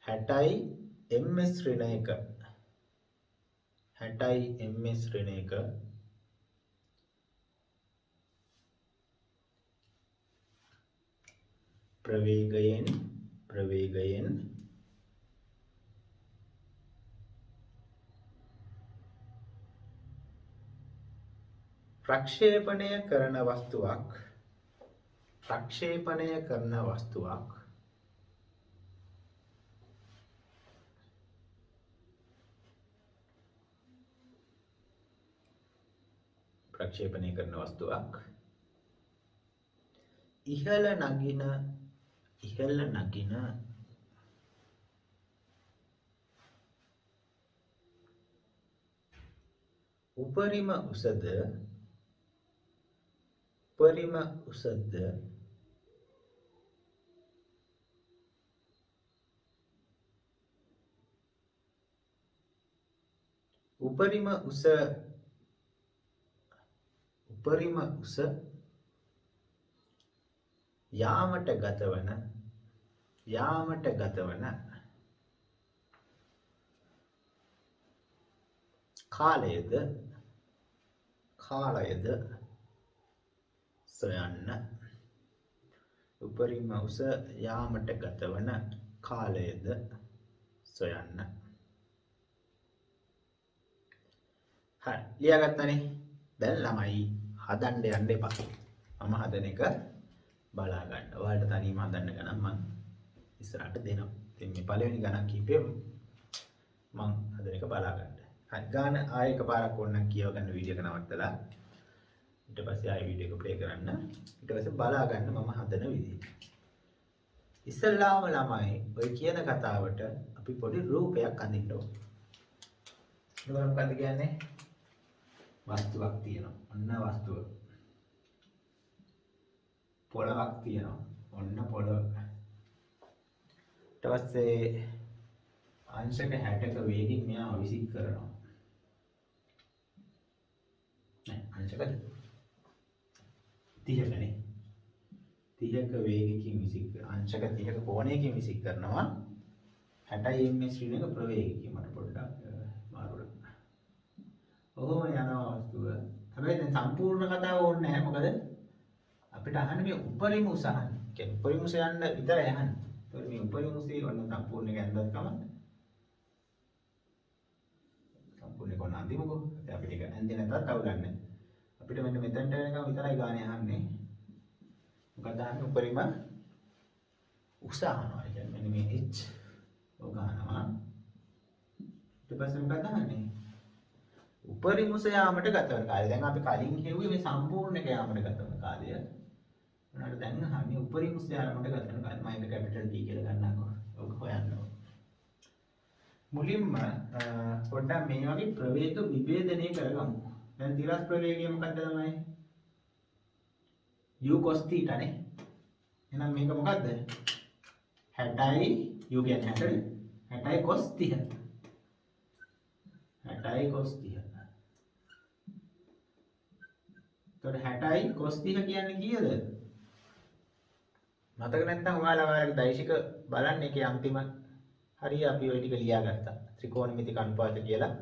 S1: 60යි ms ඍණයක 60යි ms ඍණයක ප්‍රවේගයෙන් ප්‍රක්ෂේපණය කරන වස්තුවක් ඉහළ නගින උපරිම උසද උපරිම උස යාමට ගතවන කාලයද සොයන්න. උපරිම උස යාමට ගතවන කාලයද සොයන්න. හරි ලියාගත්තනේ. දැන් ළමයි හදන්න යන්න එපා. මම හදන එක බලා ගන්න. ඔයාලට තනියම හදන්න ගණන් මම ඉස්සරහට දෙනවා. ඉතින් මේ පළවෙනි ගණන් කීපෙ මම හදන එක බලා ගන්න. හරි ගාන ආයෙ එකපාරක් ඕනනම් කියව ගන්න වීඩියෝ එක නවත්තලා ඊට පස්සේ ආයෙ වීඩියෝ එක ප්ලේ කරන්න. ඊට පස්සේ බලා ගන්න මම හදන විදිහ. ඉස්සල්ලාම ළමයි ඔය කියන කතාවට අපි පොඩි රූපයක් අඳින්න ඕන. ඒක මොකක්ද කියන්නේ? වස්තුවක් තියෙනවා. ඔන්න වස්තුව. පොළවක් තියෙනවා. ඔන්න පොළව. ඊට පස්සේ අංශක 60ක වේගයෙන් මෙයා විසික් කරනවා. අංශක 30කනේ. 30ක වේගයකින් විසික් අංශක 30ක කෝණයකින් විසික් කරනවා. 60 ms ශ්‍රේණියක ප්‍රවේගයකින් මට පොඩ්ඩක් මාරුලා. ඔහොම යනවා වස්තුව. හැබැයි දැන් සම්පූර්ණ කතාව ඕනේ නැහැ. මොකද අපිට අහන්නේ මේ උපරිම උස අහන්නේ. කියන්නේ උපරිම උස යන්න විතරයි අහන්නේ. ඒතකොට මේ උපරිම උසේ ඔන්න සම්පූර්ණ එක ඇඳවත් කමන්න. සම්පූර්ණ එක ඔන්න අන්තිමකෝ. දැන් අපිට ඒක ඇඳේ නැතත් අවුලන්නේ. අපිට මෙන්න මෙතනට වෙනකම් විතරයි ගානේ අහන්නේ. මොකද අහන්නේ උපරිම උස අහනවා. ඒ කියන්නේ මෙන්න මේ h ඔක අහනවා. ඊට පස්සේ මොකද අහන්නේ? උපරිම උස යාමට ගත වෙන කාලය. දැන් අපි කලින් හෙව්වේ මේ සම්පූර්ණ එක යාමට ගත වෙන කාලය. උනාට දැන් අහන්නේ උපරිම උස යාමට ගත වෙන කාලය. මම ඒක කැපිටල් D කියලා ගන්නකො. ඔක හොයන්න ඕන. මුලින්ම පොඩ්ඩක් මේ වගේ ප්‍රවේග විභේදනය කරගමු. දැන් තිරස් ප්‍රවේගය මොකක්ද තමයි? u cos θ නේ. එහෙනම් මේක මොකද්ද? 60යි u කියන්නේ 60යි cos θ. 60යි cos θ. එතකොට 60යි cos θ කියන්නේ කීයද? මතක නැත්නම් ඔයාලගේ දෛශික බලන්න ඒකේ අන්තිම හරිය අපි ඔය ටික ලියාගත්තා. ත්‍රිකෝණමිතික අනුපාත කියලා.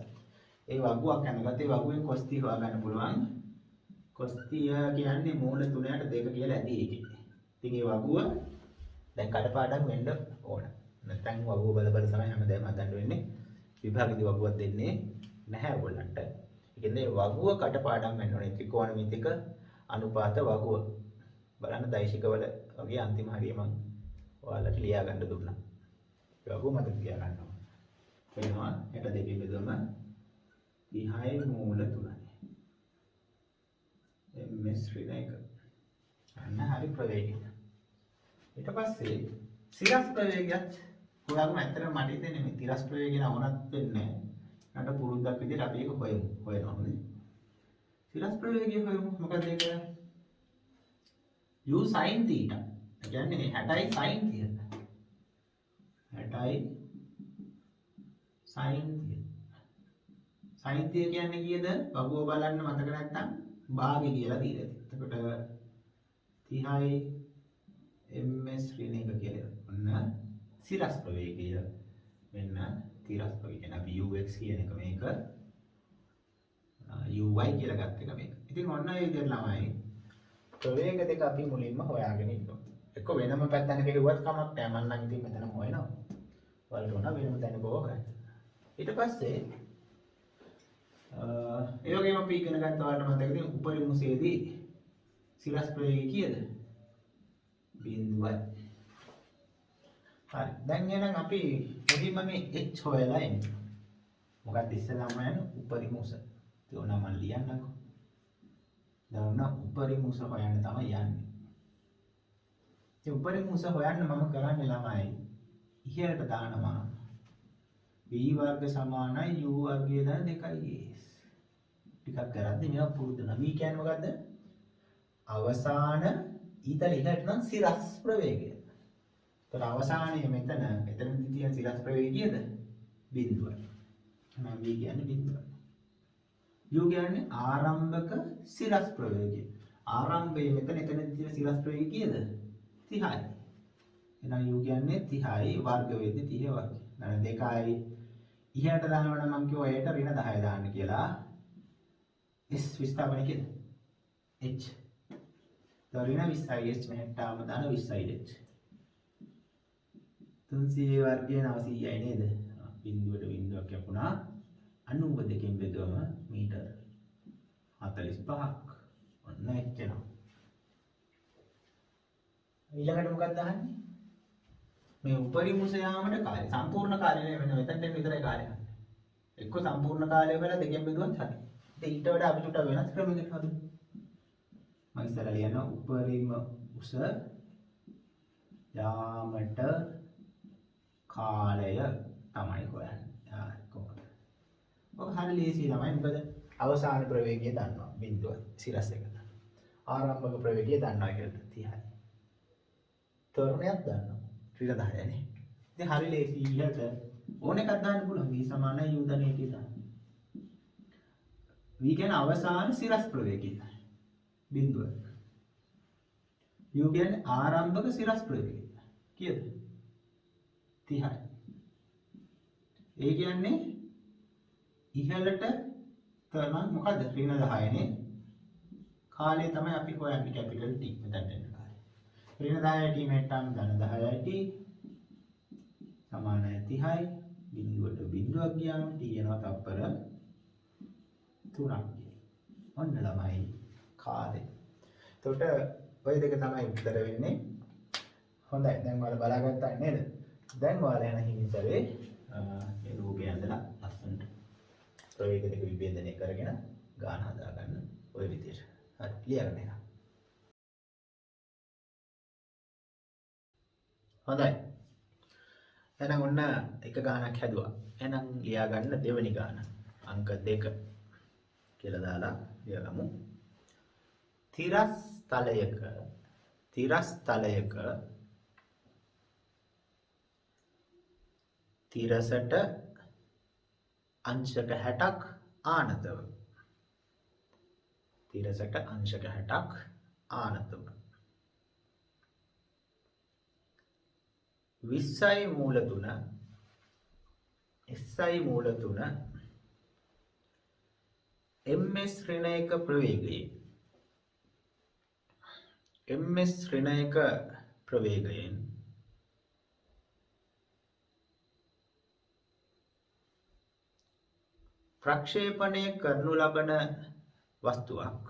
S1: ඒ වගුවක් යනකොට ඒ වගුවෙන් cos θ හොයාගන්න පුළුවන්. cos θ කියන්නේ මූල 3ට 2 කියලා ඇති ඒකේ. ඉතින් ඒ වගුව දැන් කඩපාඩම් වෙන්න ඕන. නැත්නම් වගුව බල බල තමයි හැමදාම හදන්න වෙන්නේ. විභාගෙදි වගුවක් දෙන්නේ නැහැ ඔයගොල්ලන්ට. ඒ කියන්නේ වගුව කඩපාඩම් වෙන්න ඕනේ. ත්‍රිකෝණමිතික අනුපාත වගුව. බලන්න දෛශිකවල වගේ අන්තිම හරිය මම ඔයාලට ලියා ගන්න දුන්නා. ඒ වගුව මතක තියාගන්න ඕන. වෙනවා 62 බෙදුවම 30යි මූල 3යි. ms ඍණ 1. අන්න හරි ප්‍රවේගය. ඊට පස්සේ සිරස් ප්‍රවේගයත් ඔයාලම ඇත්තටම මට හිතෙන්නේ මේ තිරස් ප්‍රවේගය නවනත් වෙන්නේ නැහැ. නට පුරුද්දක් විදිහට අපි ඒක හොයනවා නේ. සිරස් ප්‍රවේගය හොයමු. මොකද ඒක u sin θ. ඒ කියන්නේ 60යි sin θ. 60යි sin θ. sin θ කියන්නේ කීයද? වගුව බලන්න මතක නැත්නම් භාගය කියලා දීලා තියෙනවා. එතකොට 30යි ms ඍණ 1 කියලා. ඔන්න සිරස් ප්‍රවේගය. මෙන්න තිරස් ප්‍රවේගය. අපි ux කියන එක මේක uy කියලා ගත්ත එක මේක. ඉතින් ඔන්න ඒ විදිහට ළමයි ප්‍රවේග දෙක අපි මුලින්ම හොයාගෙන ඉන්නවා. එක්ක වෙනම පැත්තකට ගෙවුවත් කමක් නැහැ. මම නම් ඉතින් මෙතනම හොයනවා. ඔයාලට ඕන වෙනම තැනක හොයන්න. ඊට පස්සේ ඒ වගේම අපි ඉගෙන ගත්ත ඔයාලට මතකද උපරිම උසේදී සිරස් ප්‍රවේගය කීයද? බිඳුවයි. හරි. දැන් එහෙනම් අපි මුලින්ම මේ h හොයලා එන්නේ. මොකක්ද ඉස්සෙල්ලාම යන උපරිම උස. ඒක උනා මම ලියන්නම්කෝ. දැන් උපරිම උස හොයන්න තමයි යන්නේ. ඒ උපරිම උස හොයන්න මම කරන්නේ ළමයි ඉහළට දානවා b වර්ග සමානයි u වර්ගය දාන 2s. ටිකක් කරද්දී මේවා පුරුදු වෙනවා. v කියන්නේ මොකද්ද? අවසාන ඊතල ඉහළට නම් සිරස් ප්‍රවේගය. ඒතර අවසානයේ මෙතනදී තියෙන සිරස් ප්‍රවේගය කීයද? බිඳුවයි. එහෙනම් v කියන්නේ බිඳුවයි. u කියන්නේ ආරම්භක සිරස් ප්‍රවේගය. ආරම්භයේ එතනදී තියෙන සිරස් ප්‍රවේගය කීයද? 30යි. එහෙනම් u කියන්නේ 30යි වර්ග වෙද්දී 30 වර්ගය. දැන් 2යි ඉහළට දානවනම් මම කිව්වා ඒට ඍණ 10 දාන්න කියලා. s විස්ථාපනය කීයද? h. ඍණ 20යි h මෙහෙට ආවම දාන 20යි h. 300 වර්ගය 900යි නේද? බිඳුවට බිඳුවක් කැපුණා. 92කින් බෙදුවම මීටර 45ක්. ඔන්න එච්චරයි. ඊළඟට මොකක්ද අහන්නේ? මේ උපරිම උස යාමට කාලය සම්පූර්ණ කාලය නෙවෙයි මෙතනට විතරයි කාලය. එක්ක සම්පූර්ණ කාලය වෙලා දෙකෙන් බෙදුවත් හරි. ඉතින් ඊට වඩා අපි චුට්ටක් වෙනස් ක්‍රමයකට හදමු. මම ඉස්සරහ ලියන උපරිම උස යාමට කාලය තමයි හොයන්නේ. කොහොමද? ඔක හරිය ලේසි ළමයි. මොකද අවසාන ප්‍රවේගය දන්නවා බිඳුව සිරස් එක. ආරම්භක ප්‍රවේගය දන්නවා කියලා 30යි. තරුණයක් දන්නවා. ඍණ 10යි නේ. ඉතින් හරි ලේසි ඉහළට ඕන එකක් දාන්න පුළුවන්. v සමානයි u ධන 1 දාන්න. v කියන්නේ අවසාන සිරස් ප්‍රවේගය. බිඳුව. u කියන්නේ ආරම්භක සිරස් ප්‍රවේගය. කීයද? 30යි. ඒ කියන්නේ ඉහළට තරම් මොකද්ද? ඍණ 10 නේ. කාලය තමයි අපි හොයන්නේ කැපිටල් T මෙතනට එන්න කාලය. ඍණ 10යි T මෙහෙටම ධන 10යි T සමානයි 30යි බිඳුවට බිඳුවක් ගියාම T යනවා තප්පර 3ක්. ඔන්න ළමයි කාලය. එතකොට ඔය දෙක තමයි උත්තර වෙන්නේ. හොඳයි දැන් ඔයාලා බලාගත්තා නේද? දැන් ඔයාලා යන හිමිසරේ මේ රූපය ඇඳලා ලස්සනට ප්‍රවේග දෙක විභේදනය කරගෙන ගාන හදා ගන්න ඔය විදිහට. හරි ලියගන්න එනවා. හොඳයි. එහෙනම් ඔන්න එක ගානක් හැදුවා. එහෙනම් ලියා ගන්න දෙවෙනි ගාන. අංක 2 කියලා දාලා ලියගමු. තිරස් තලයක තිරසට අංශක 60ක් ආනතව. තිරසට අංශක 60ක් ආනතව. 20යි මූල 3 SI මූල 3 MS ඍණ 1 ප්‍රවේගයෙන් MS ඍණ 1 ප්‍රවේගයෙන් ප්‍රක්ෂේපණය කරනු ලබන වස්තුවක්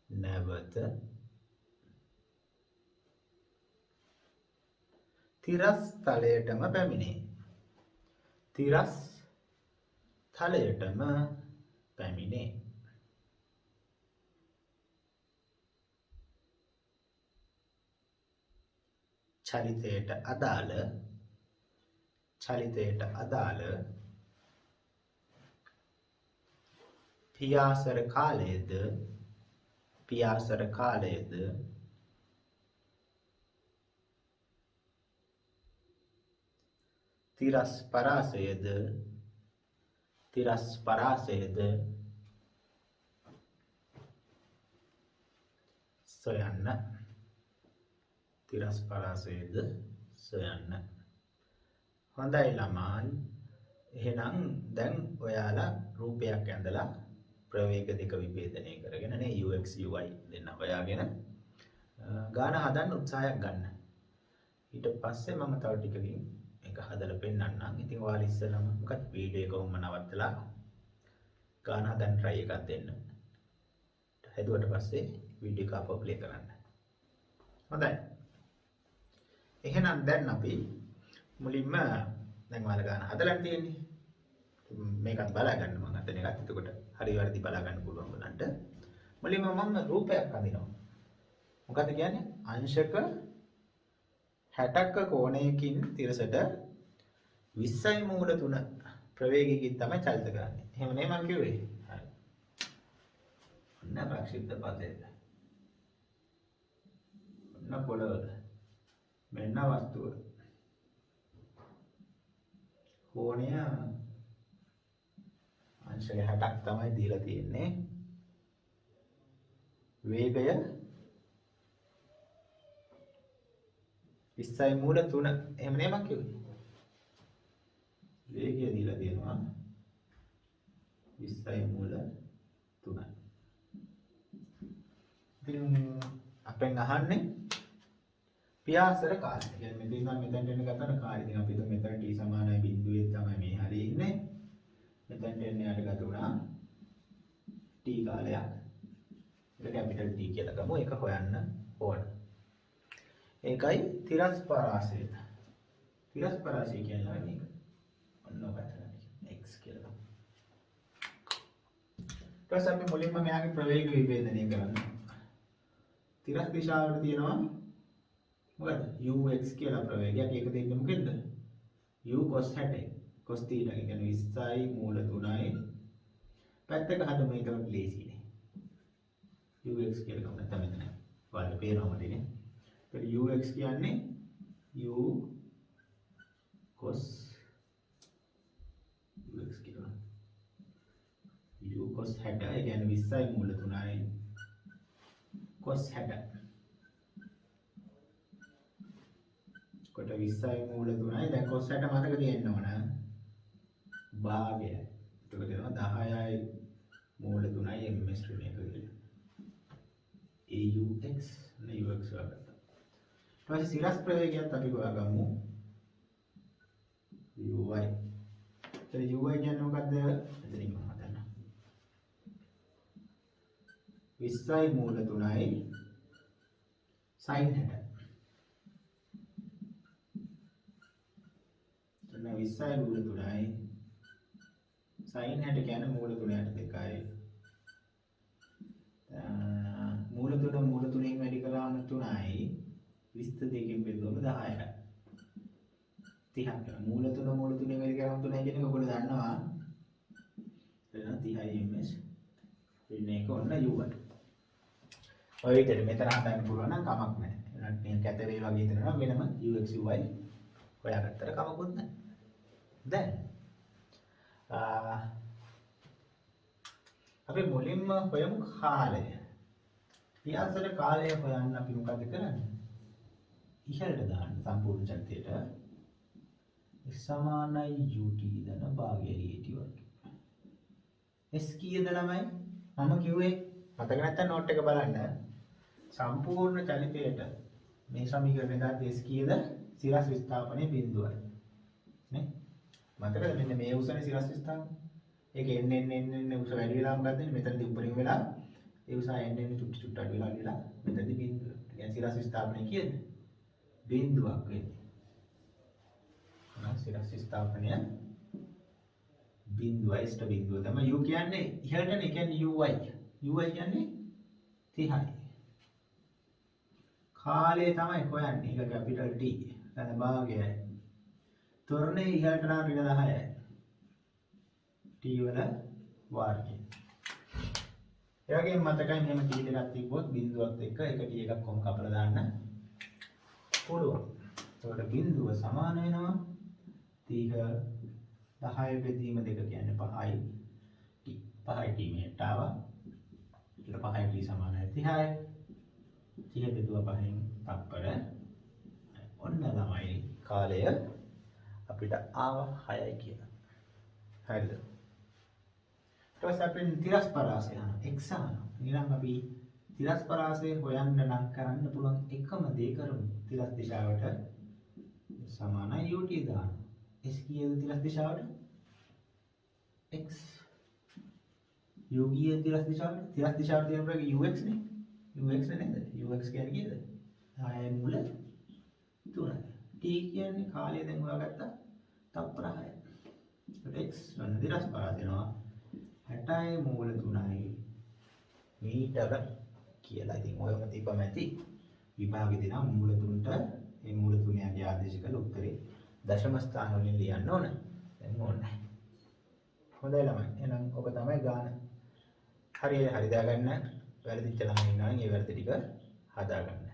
S1: නැවත තිරස් තලයටම පැමිණේ. චලිතයට අදාළ පියාසර කාලයේද තිරස් පරාසයේද සොයන්න. හොඳයි ළමයි. එහෙනම් දැන් ඔයාලා රූපයක් ඇඳලා ප්‍රවේග දෙක විභේදනය කරගෙන නේ ux uy දෙන්න හොයාගෙන ගාන හදන්න උත්සාහයක් ගන්න. ඊට පස්සේ මම තව ටිකකින් ඒක හදලා පෙන්නන්නම්. ඉතින් ඔයාලා ඉස්සෙල්ලාම මොකක්ද වීඩියෝ එක කොහොම නවත්තලා ගාන හදන්න try එකක් දෙන්න. හැදුවට පස්සේ වීඩියෝ එක අප ප්ලේ කරන්න. හොඳයි. එහෙනම් දැන් අපි මුලින්ම දැන් ඔයාලා ගාන හදලා තියෙන්නේ. මේකත් බලා ගන්න මම අතන එකත් එතකොට හරි වැරදි බලා ගන්න පුළුවන් බලන්න. මුලින්ම මම රූපයක් අඳිනවා. මොකද කියන්නේ? අංශක 60ක කෝණයකින් තිරසට 20යි මූල 3 ප්‍රවේගයකින් තමයි චලිත කරන්නේ. එහෙම නේ මම කිව්වේ. හරි. ඔන්න ප්‍රක්ෂිප්ත පදේ. ඔන්න පොළව. මෙන්න වස්තුව. කෝණය අංශක 60ක් තමයි දීලා තියෙන්නේ. වේගය 20යි මූල 3. එහෙම නේ මම කිව්වේ. වේගය දීලා තියෙනවා 20යි මූල 3. ඉතින් අපෙන් අහන්නේ පියාසර කාලය. කියන්නේ මෙතන ඉඳන් මෙතනට එන ගතන කාලය. ඉතින් අපි හිතමු මෙතන t සමානයි බිඳුවේ තමයි මේ හරිය ඉන්නේ. මෙතනට එන්න යට ගත වුණා t කාලයක්. ඒක කැපිටල් T කියලා ගමු. ඒක හොයන්න ඕන. ඒකයි තිරස් පරාසය. තිරස් පරාසය කියන්නේ මේක. ඔන්න ඔකට x කියලා ගමු. ඊට පස්සේ අපි මුලින්ම මෙයාගේ ප්‍රවේග විභේදනය කරන්න. තිරස් දිශාවට තියෙනවා මොකද ux කියලා ප්‍රවේගයක්. ඒක දෙන්නේ මොකෙන්ද? u cos 60 cos θ කියන්නේ 20යි මූල 3යි. පැත්තක හදමු ඒක ලේසියිනේ. ux කියලා ගමු නැත්නම් මෙතන ඔයාලට පේනවා මතනේ. ඒක ux කියන්නේ u cos ux කියලා. u cos 60 ඒ කියන්නේ 20යි මූල 3යි cos 60 කොට 20යි මූල 3යි. දැන් කොස්සට මතක තියෙන්න ඕන භාගය. එතකොට දෙනවා 10යි මූල 3යි ms ඍණ 1 කියලා. AUX නේ UX වලට. ඊට පස්සේ සිරස් ප්‍රවේගයත් අපි හොයාගමු. UY. එතන UY කියන්නේ මොකද්ද? එතනින් මම හදන්න. 20යි මූල 3යි sin 60. එතන 20යි මූල 3යි sin 60 කියන්නේ මූල 3ට 2යි. මූල 3න් වැඩි කරාම 3යි 20 දෙකෙන් බෙදුවම 10යි. 30ක් මූල 3 වැඩි කරාම 3යි කියන එක ඔයගොල්ලෝ දන්නවා. එතන 30යි ms ඍණ 1 ඔන්න u1. ඔය විදිහට මෙතන හදන්න පුළුවන් නම් කමක් නැහැ. එහෙනම් මේ කැත වේ වගේ හිතනවා වෙනම ux uy හොයාගත්තට කමකුත් නැහැ. දැන් අපි මුලින්ම හොයමු කාලය. පියාසර කාලය හොයන්න අපි මොකද කරන්නේ? ඉහළට දාන්න සම්පූර්ණ චරිතයට සමානයි ut දන භාගයයි at වගේ. s කීයද ළමයි? මම කිව්වේ මතක නැත්නම් නෝට් එක බලන්න. සම්පූර්ණ චලිතයට මේ සමීකරණය දාද්දී s කීයද? සිරස් විස්ථාපනයේ බිඳුවයි. නේ? මතකද මෙන්න මේ උසනේ සිරස් විස්ථාපන. ඒක එන්න උස වැඩි වෙලා මොකද වෙන්නේ? මෙතනදී උඩරින් වෙලා ඒ උස එන්න චුට්ට අඩු වෙලා මෙතනදී බිඳුව. ඒ කියන්නේ සිරස් විස්ථාපනය කියන්නේ බිඳුවක් වෙන්නේ. සිරස් විස්ථාපනය බිඳුවයි ඉෂ්ට බිඳුව තමයි u කියන්නේ ඉහළටනේ. ඒ කියන්නේ uy. uy කියන්නේ 30යි. කාලය තමයි හොයන්නේ. ඒක කැපිටල් T. දැන් භාගයයි. තොරණේ ඉහළට නම් ඍණ 10යි. T වල වර්ගය. ඒ වගේම මතකයි මෙහෙම T දෙකක් තිබ්බොත් බිඳුවත් එක්ක එක T එකක් කොහොම කපලා දාන්න පුළුවන්. එතකොට බිඳුව සමාන වෙනවා 30 10 බෙදීම 2 කියන්නේ 5යි T. 5යි T මෙහෙට ආවා. ඊට 5යි T සමානයි 30යි. 30 බෙදුවා 5න් තත්පර. ඔන්න තමයි කාලය අපිට ආව 6යි කියලා. හරිද? ඊට පස්සේ අපි තිරස් පරාසය යන x අහනවා. ඊළඟ අපි තිරස් පරාසය හොයන්න නම් කරන්න පුළුවන් එකම දේ කරමු. තිරස් දිශාවට සමානයි ut දාන්න. s කීයද තිරස් දිශාවට? x. u කීයද තිරස් දිශාවට? තිරස් දිශාවට තියෙන ප්‍රකාරය ux නේ. ux නේද? ux කියන්නේ කීයද? 6යි මූල 3යි. t කියන්නේ කාලය දැන් හොයාගත්තා. තත්පර 6යි. x වන තිරස් පරාසයනවා 60යි මූල 3යි මීටර කියලා. ඉතින් ඔයම තිබ්බම ඇති. විභාගෙ දෙනවා මූල 3ට මේ මූල 3 ආදේශ කළ උත්තරේ දශම ස්ථාන වලින් ලියන්න ඕන. දැන් ඕනේ. හොඳයි ළමයි. එහෙනම් ඔක තමයි ගාන. හරි දාගන්න. වැරදිච්ච ළමයි ඉන්නවා නම් ඒ වැරදි ටික හදාගන්න.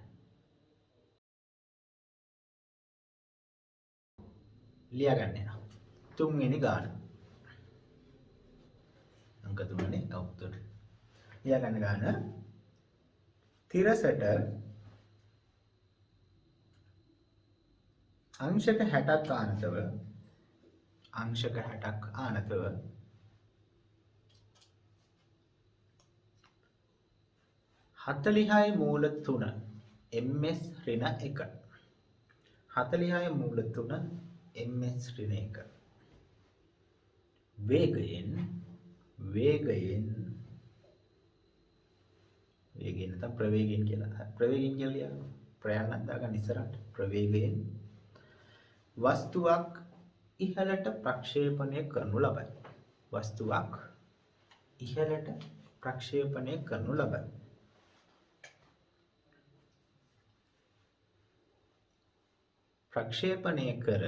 S1: ලියාගන්න යනවා. තුන්වෙනි ගාන. අංක 3නේ උත්තර. ලියාගන්න ගාන. තිරසට අංශක 60ක් ආනතව 40යි මූල 3 ms ඍණ 1. 40යි මූල 3 ms ඍණ 1. වේගයෙන් නැත්නම් ප්‍රවේගයෙන් කියලා. ප්‍රවේගයෙන් කියලා ලියනවා. ප්‍රයන්නක් දාගන්න ඉස්සරහට. ප්‍රවේගයෙන් වස්තුවක් ඉහළට ප්‍රක්ෂේපණය කරනු ලබයි. වස්තුවක් ඉහළට ප්‍රක්ෂේපණය කරනු ලබයි. ප්‍රක්ෂේපණය කර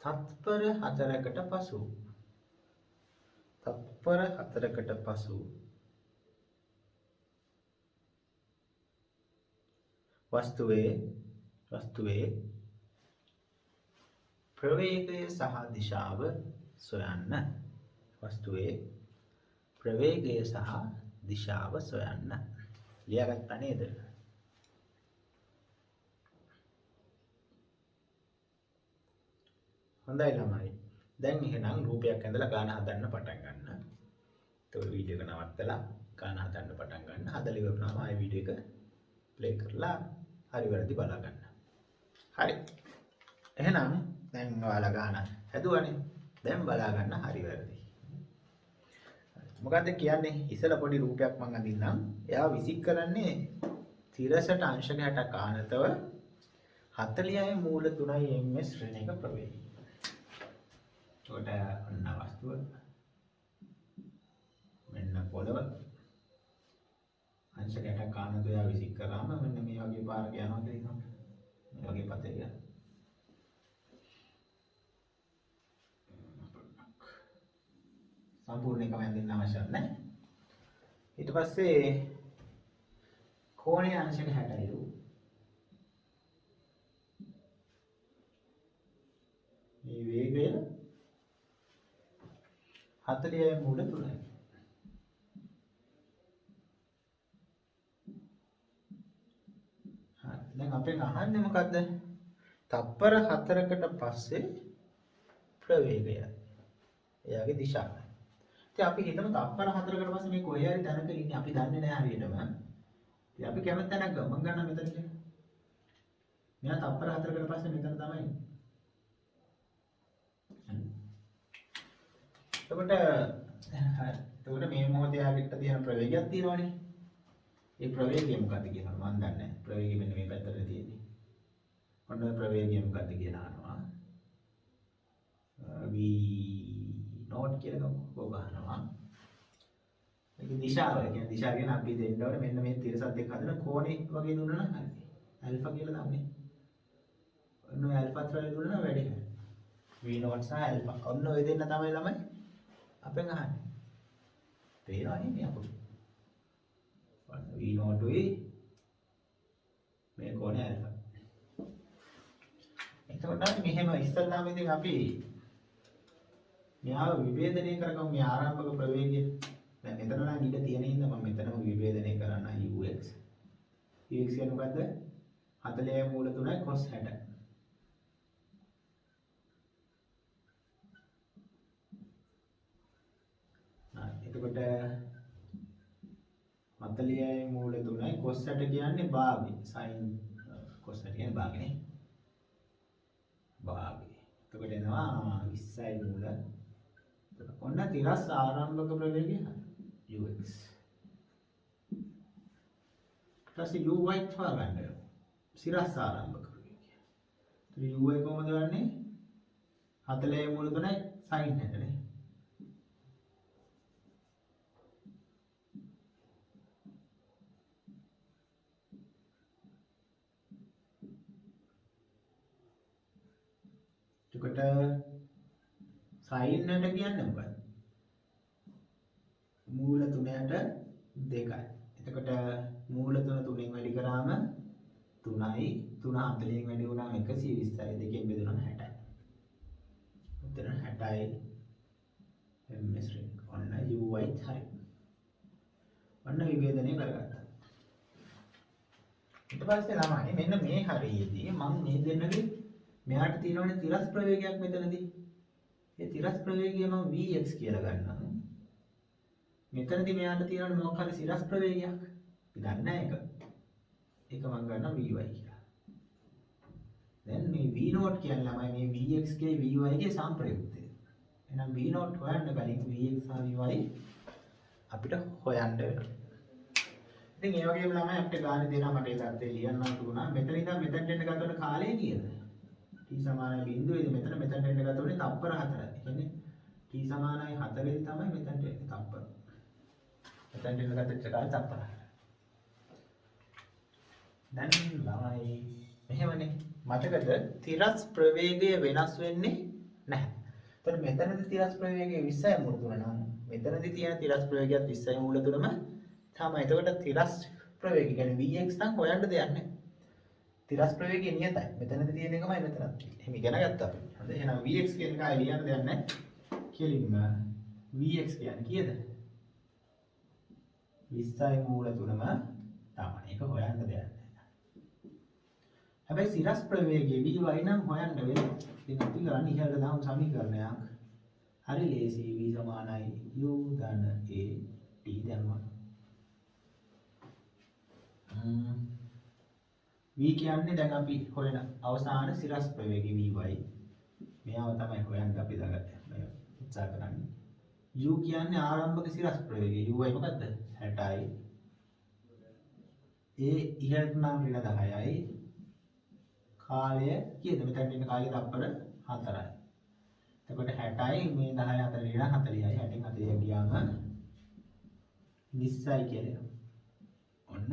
S1: තත්පර 4කට පසු වස්තුවේ ප්‍රවේගය සහ දිශාව සොයන්න. වස්තුවේ ප්‍රවේගය සහ දිශාව සොයන්න. ලියාගත්තා නේද? හොඳයි ළමයි. දැන් එහෙනම් රූපයක් ඇඳලා ගාන හදන්න පටන් ගන්න. ඒතකොට වීඩියෝ එක නවත්තලා ගාන හදන්න පටන් ගන්න. හදලා ඉවරනම ආයෙ වීඩියෝ එක ප්ලේ කරලා හරි වැරදි බලා ගන්න. හරි. එහෙනම් දැන් ඔයාලා ගාන හැදුවානේ. දැන් බලා ගන්න හරි වැරදි. මොකද්ද කියන්නේ? ඉස්සලා පොඩි රූපයක් මම අඳින්නම්. එයා විසික් කරන්නේ තිරසට අංශක 60ක ආනතව 40යි මූල 3යි ms ශ්‍රේණික ප්‍රවේගය. ඒකට ඔන්න වස්තුව මෙන්න පොළව අංශක 60ක ආනතව එයා විසික් කරාම මෙන්න මේ වගේ පාරක යනවා කියලා හිතන්න. මේ වගේ පතේ යනවා. සම්පූර්ණ එකම ඇඳින්න අවශ්‍ය නැහැ. ඊට පස්සේ කෝණයේ අංශක 60යි. මේ වේගය 40යි මූල 3යි. හරි. දැන් අපෙන් අහන්නේ මොකද්ද? තප්පර 4කට පස්සේ ප්‍රවේගය. එයාගේ දිශාව. ඉතින් අපි හිතමු තප්පර 4කට පස්සේ මේ කොහේ හරි තැනක ඉන්නේ අපි දන්නේ නැහැ හරියටම. ඉතින් අපි කැමති තැනක් ගමු. මම ගන්න මෙතන කියලා. මෙයා තප්පර 4කට පස්සේ මෙතන තමයි ඉන්නේ. එතකොට මේ මොහොතේ යාගෙට තියෙන ප්‍රවේගයක් තියෙනවනේ. ඒ ප්‍රවේගය මොකක්ද කියනවා මම දන්නේ නැහැ. ප්‍රවේගය මෙන්න මේ පැත්තට තියෙන්නේ. ඔන්න ඔය ප්‍රවේගය මොකක්ද කියලා අහනවා. v නෝට් කියලා ගහනවා. ඒක දිශාව. ඒ කියන්නේ දිශාව කියන අපි දෙන්න ඕනේ මෙන්න මේ තිරසත් එක්ක හදන කෝණේ වගේ දුන්නා නම් හරි. ඇල්ෆා කියලා දාන්නේ. ඔන්න ඔය ඇල්ෆා ත්‍රය දුන්නා නම් වැඩි හරි. v නෝට් සහ ඇල්ෆා. ඔන්න ඔය දෙන්න තමයි ළමයි අපෙන් අහන්නේ. තේරෙනවනේ මේ අපුට. ඔන්න v නෝට් උයි මේ කෝණය ඇල්ෆා. එතකොට මෙහෙම ඉස්සල්ලාම ඉතින් අපි මෙයාව විභේදනය කරගමු මේ ආරම්භක ප්‍රවේගය. දැන් මෙතන නම් ඉඳ තියෙන හින්දා මම මෙතනම විභේදනය කරන්න ux. ux කියන්නේ මොකද්ද? 40යි මූල 3යි cos 60. එතකොට 40යි මූල 3යි cos 60 කියන්නේ භාගය. sin cos 60 කියන්නේ භාගනේ. භාගය. එතකොට එනවා 20යි මූල. ඔන්න තිරස් ආරම්භක ප්‍රවේගය ux. ඊට uy හොයාගන්න. සිරස් ආරම්භක ප්‍රවේගය. ඒතර uy කොහොමද ගන්නෙ? 40යි මූල 3යි sin 60 නේ. එතකොට sin 60 කියන්නේ මොකක්ද? මූල 3ට 2යි. එතකොට මූල 3 3ෙන් වැඩි කරාම 3යි 3 40ෙන් වැඩි වුණාම 120යි දෙකෙන් බෙදුනම 60යි. උත්තර 60යි ms ring. ඔන්න uy හරි. ඔන්න විභේදනය කරගත්තා. ඊට පස්සේ ළමයි මෙන්න මේ හරියේදී මම මේ දෙන්නගේ මෙයාට තියෙනවනේ තිරස් ප්‍රවේගයක් මෙතනදී. ඒ තිරස් ප්‍රවේගය මම vx කියලා ගන්නවා. මෙතනදී මෙයාට තියෙනවනේ මොකක් හරි සිරස් ප්‍රවේගයක්. අපි දන්නේ නැහැ ඒක. ඒක මම ගන්නවා vy කියලා. දැන් මේ v නෝට් කියන්නේ ළමයි මේ vx ගේ vy ගේ සම්ප්‍රයුක්තය. එහෙනම් v නෝට් හොයන්න කලින් vx සහ vy අපිට හොයන්න වෙනවා. ඉතින් ඒ වගේම ළමයි අපිට ගාන දෙනවා මට ඒ தත්ත්වය ලියන්න උනා. මෙතන ඉඳන් මෙතනට එන්න ගතවන කාලය කීයද? t සමානයි බිඳුවේදී මෙතන මෙතනට එන්න ගතවනේ තප්පර 4යි. ඒ කියන්නේ t සමානයි 4 තමයි මෙතනට එන්නේ තප්පර. මෙතනට එන්න ගතච්ච කාලේ තප්පර 4. දැන් ළමයි මෙහෙමනේ මතකද තිරස් ප්‍රවේගය වෙනස් වෙන්නේ නැහැ. එතකොට මෙතනදී තිරස් ප්‍රවේගය 20යි මූල 3 නම් මෙතනදී තියෙන තිරස් ප්‍රවේගයත් 20යි මූල 3ම තමයි. එතකොට තිරස් ප්‍රවේගය කියන්නේ vx නම් හොයන්න දෙයක් නැහැ. තිරස් ප්‍රවේගය නියතයි. මෙතනදී තියෙන එකමයි මෙතනත්. එහෙම ඉගෙන ගත්තා අපි. හරි. එහෙනම් vx කියන එක ලියන්න දෙයක් නැහැ. කෙලින්ම vx කියන්නේ කීයද? 20යි මූල 3ම තමයි. ඒක හොයන්න දෙයක් නැහැ. හැබැයි සිරස් ප්‍රවේගයේ Vy නම් හොයන්න වෙනවා. ඉතින් අපි කරන්නේ ඉහළට දාමු සමීකරණයක්. හරි ලේසි. V සමානයි u ධන a t දැම්මා. V කියන්නේ දැන් අපි හොයන අවසාන සිරස් ප්‍රවේගය Vy. මෙයාව තමයි හොයන්න අපි දාගන්නේ. උත්සාහ කරන්නේ. u කියන්නේ ආරම්භක සිරස් ප්‍රවේගය. Uy මොකද්ද? 60යි. ඒ ඉහළට නම් ඍණ 10යි. කාලය කීයද? මෙතන ඉන්න කාලය තප්පර 4යි. එතකොට 60යි මේ 10 අතර ඍණ 40යි. 60න් 40 ගියාම 20යි කියලා. ඔන්න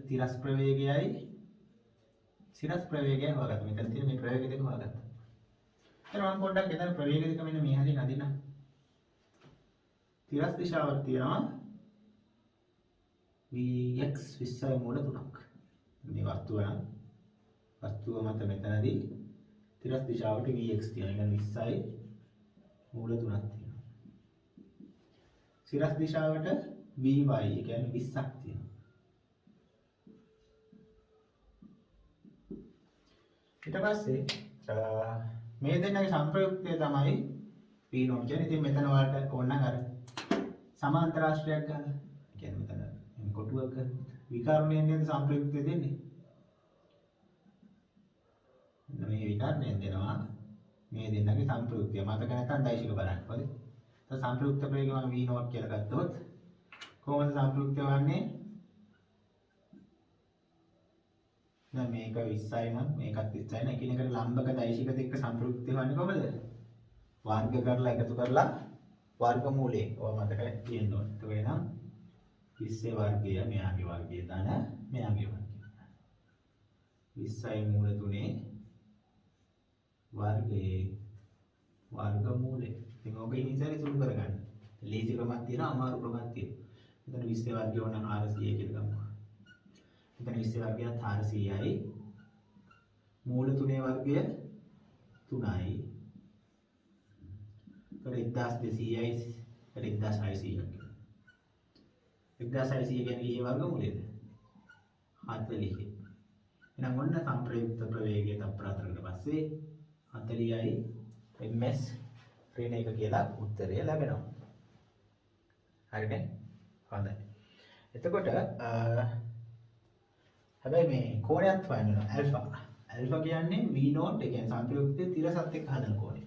S1: තිරස් ප්‍රවේගයයි සිරස් ප්‍රවේගයයි හොයාගත්තා. මෙතන තියෙන මේ ප්‍රවේගය දෙක හොයාගත්තා. ඊට මම පොඩ්ඩක් එතන ප්‍රවේග දෙක මෙන්න මේ හැටි නදින්න. තිරස් දිශාවක් තියෙනවා Vx 20යි මූල 3ක්. මේ වස්තුව මත මෙතනදී තිරස් දිශාවට Vx තියෙනවා. ඒ කියන්නේ 20යි මූල 3ක් තියෙනවා. සිරස් දිශාවට Vy ඒ කියන්නේ 20ක් තියෙනවා. ඊට පස්සේ මේ දෙන්නගේ සංප්‍රයුක්තය තමයි V0 කියන්නේ. ඉතින් මෙතන වලට ඕනනම් අර සමාන්තර ආශ්‍රයයක් ගන්න. කියන්නේ මෙතන මේ කොටුවක විකර්ණයෙන් නේද සංප්‍රයුක්තය දෙන්නේ. මේ විකර්ණයෙන් දෙනවා මේ දෙන්නගේ සංප්‍රයුක්තය. මතක නැත්නම් දෛශික බලන්න. හරි. તો සංප්‍රයුක්ත ප්‍රවේගය මම V0 කියලා ගත්තොත් කොහොමද සංප්‍රයුක්තය වන්නේ? දැන් මේක 20යි නම් මේකත් 20යි නම් එකිනෙකට ලම්බක දෛශික දෙක සංප්‍රයුක්තය වන්නේ කොහමද? වර්ග කරලා එකතු කරලා වර්ගමූලයෙන්. ඔය මතක තියෙන්න ඕනේ. ඒක වෙනම් 20 වර්ගය මෙයාගේ වර්ගය දාන මෙයාගේ වර්ගය. 20යි මූල 3 වර්ගයේ වර්ගමූලය. ඉතින් ඔබ ඉනිසරි සුළු කරගන්න. ලේසි ක්‍රමයක් තියෙනවා අමාරු ක්‍රමයක් තියෙනවා. මෙතන 20 වර්ගය වුණා 400 කියලා ගමු. මෙතන 20 වර්ගයත් 400යි. මූල 3 වර්ගය 3යි. ඒතර 1200යි 1600යි. 1600 කියන්නේ ඊයේ වර්ගමූලයද? 40. එහෙනම් ඔන්න සංප්‍රයුක්ත ප්‍රවේගය තප්පර 4කට පස්සේ 40යි ms ඍණ 1 කියලා උත්තරය ලැබෙනවා. හරිනේ? හොඳයි. එතකොට හැබැයි මේ කෝණයක් හොයන්න ඕන ඇල්ෆා. ඇල්ෆා කියන්නේ V0 ඒ කියන්නේ සංප්‍රයුක්තයේ තිරසත් එක්ක හදන කෝණය.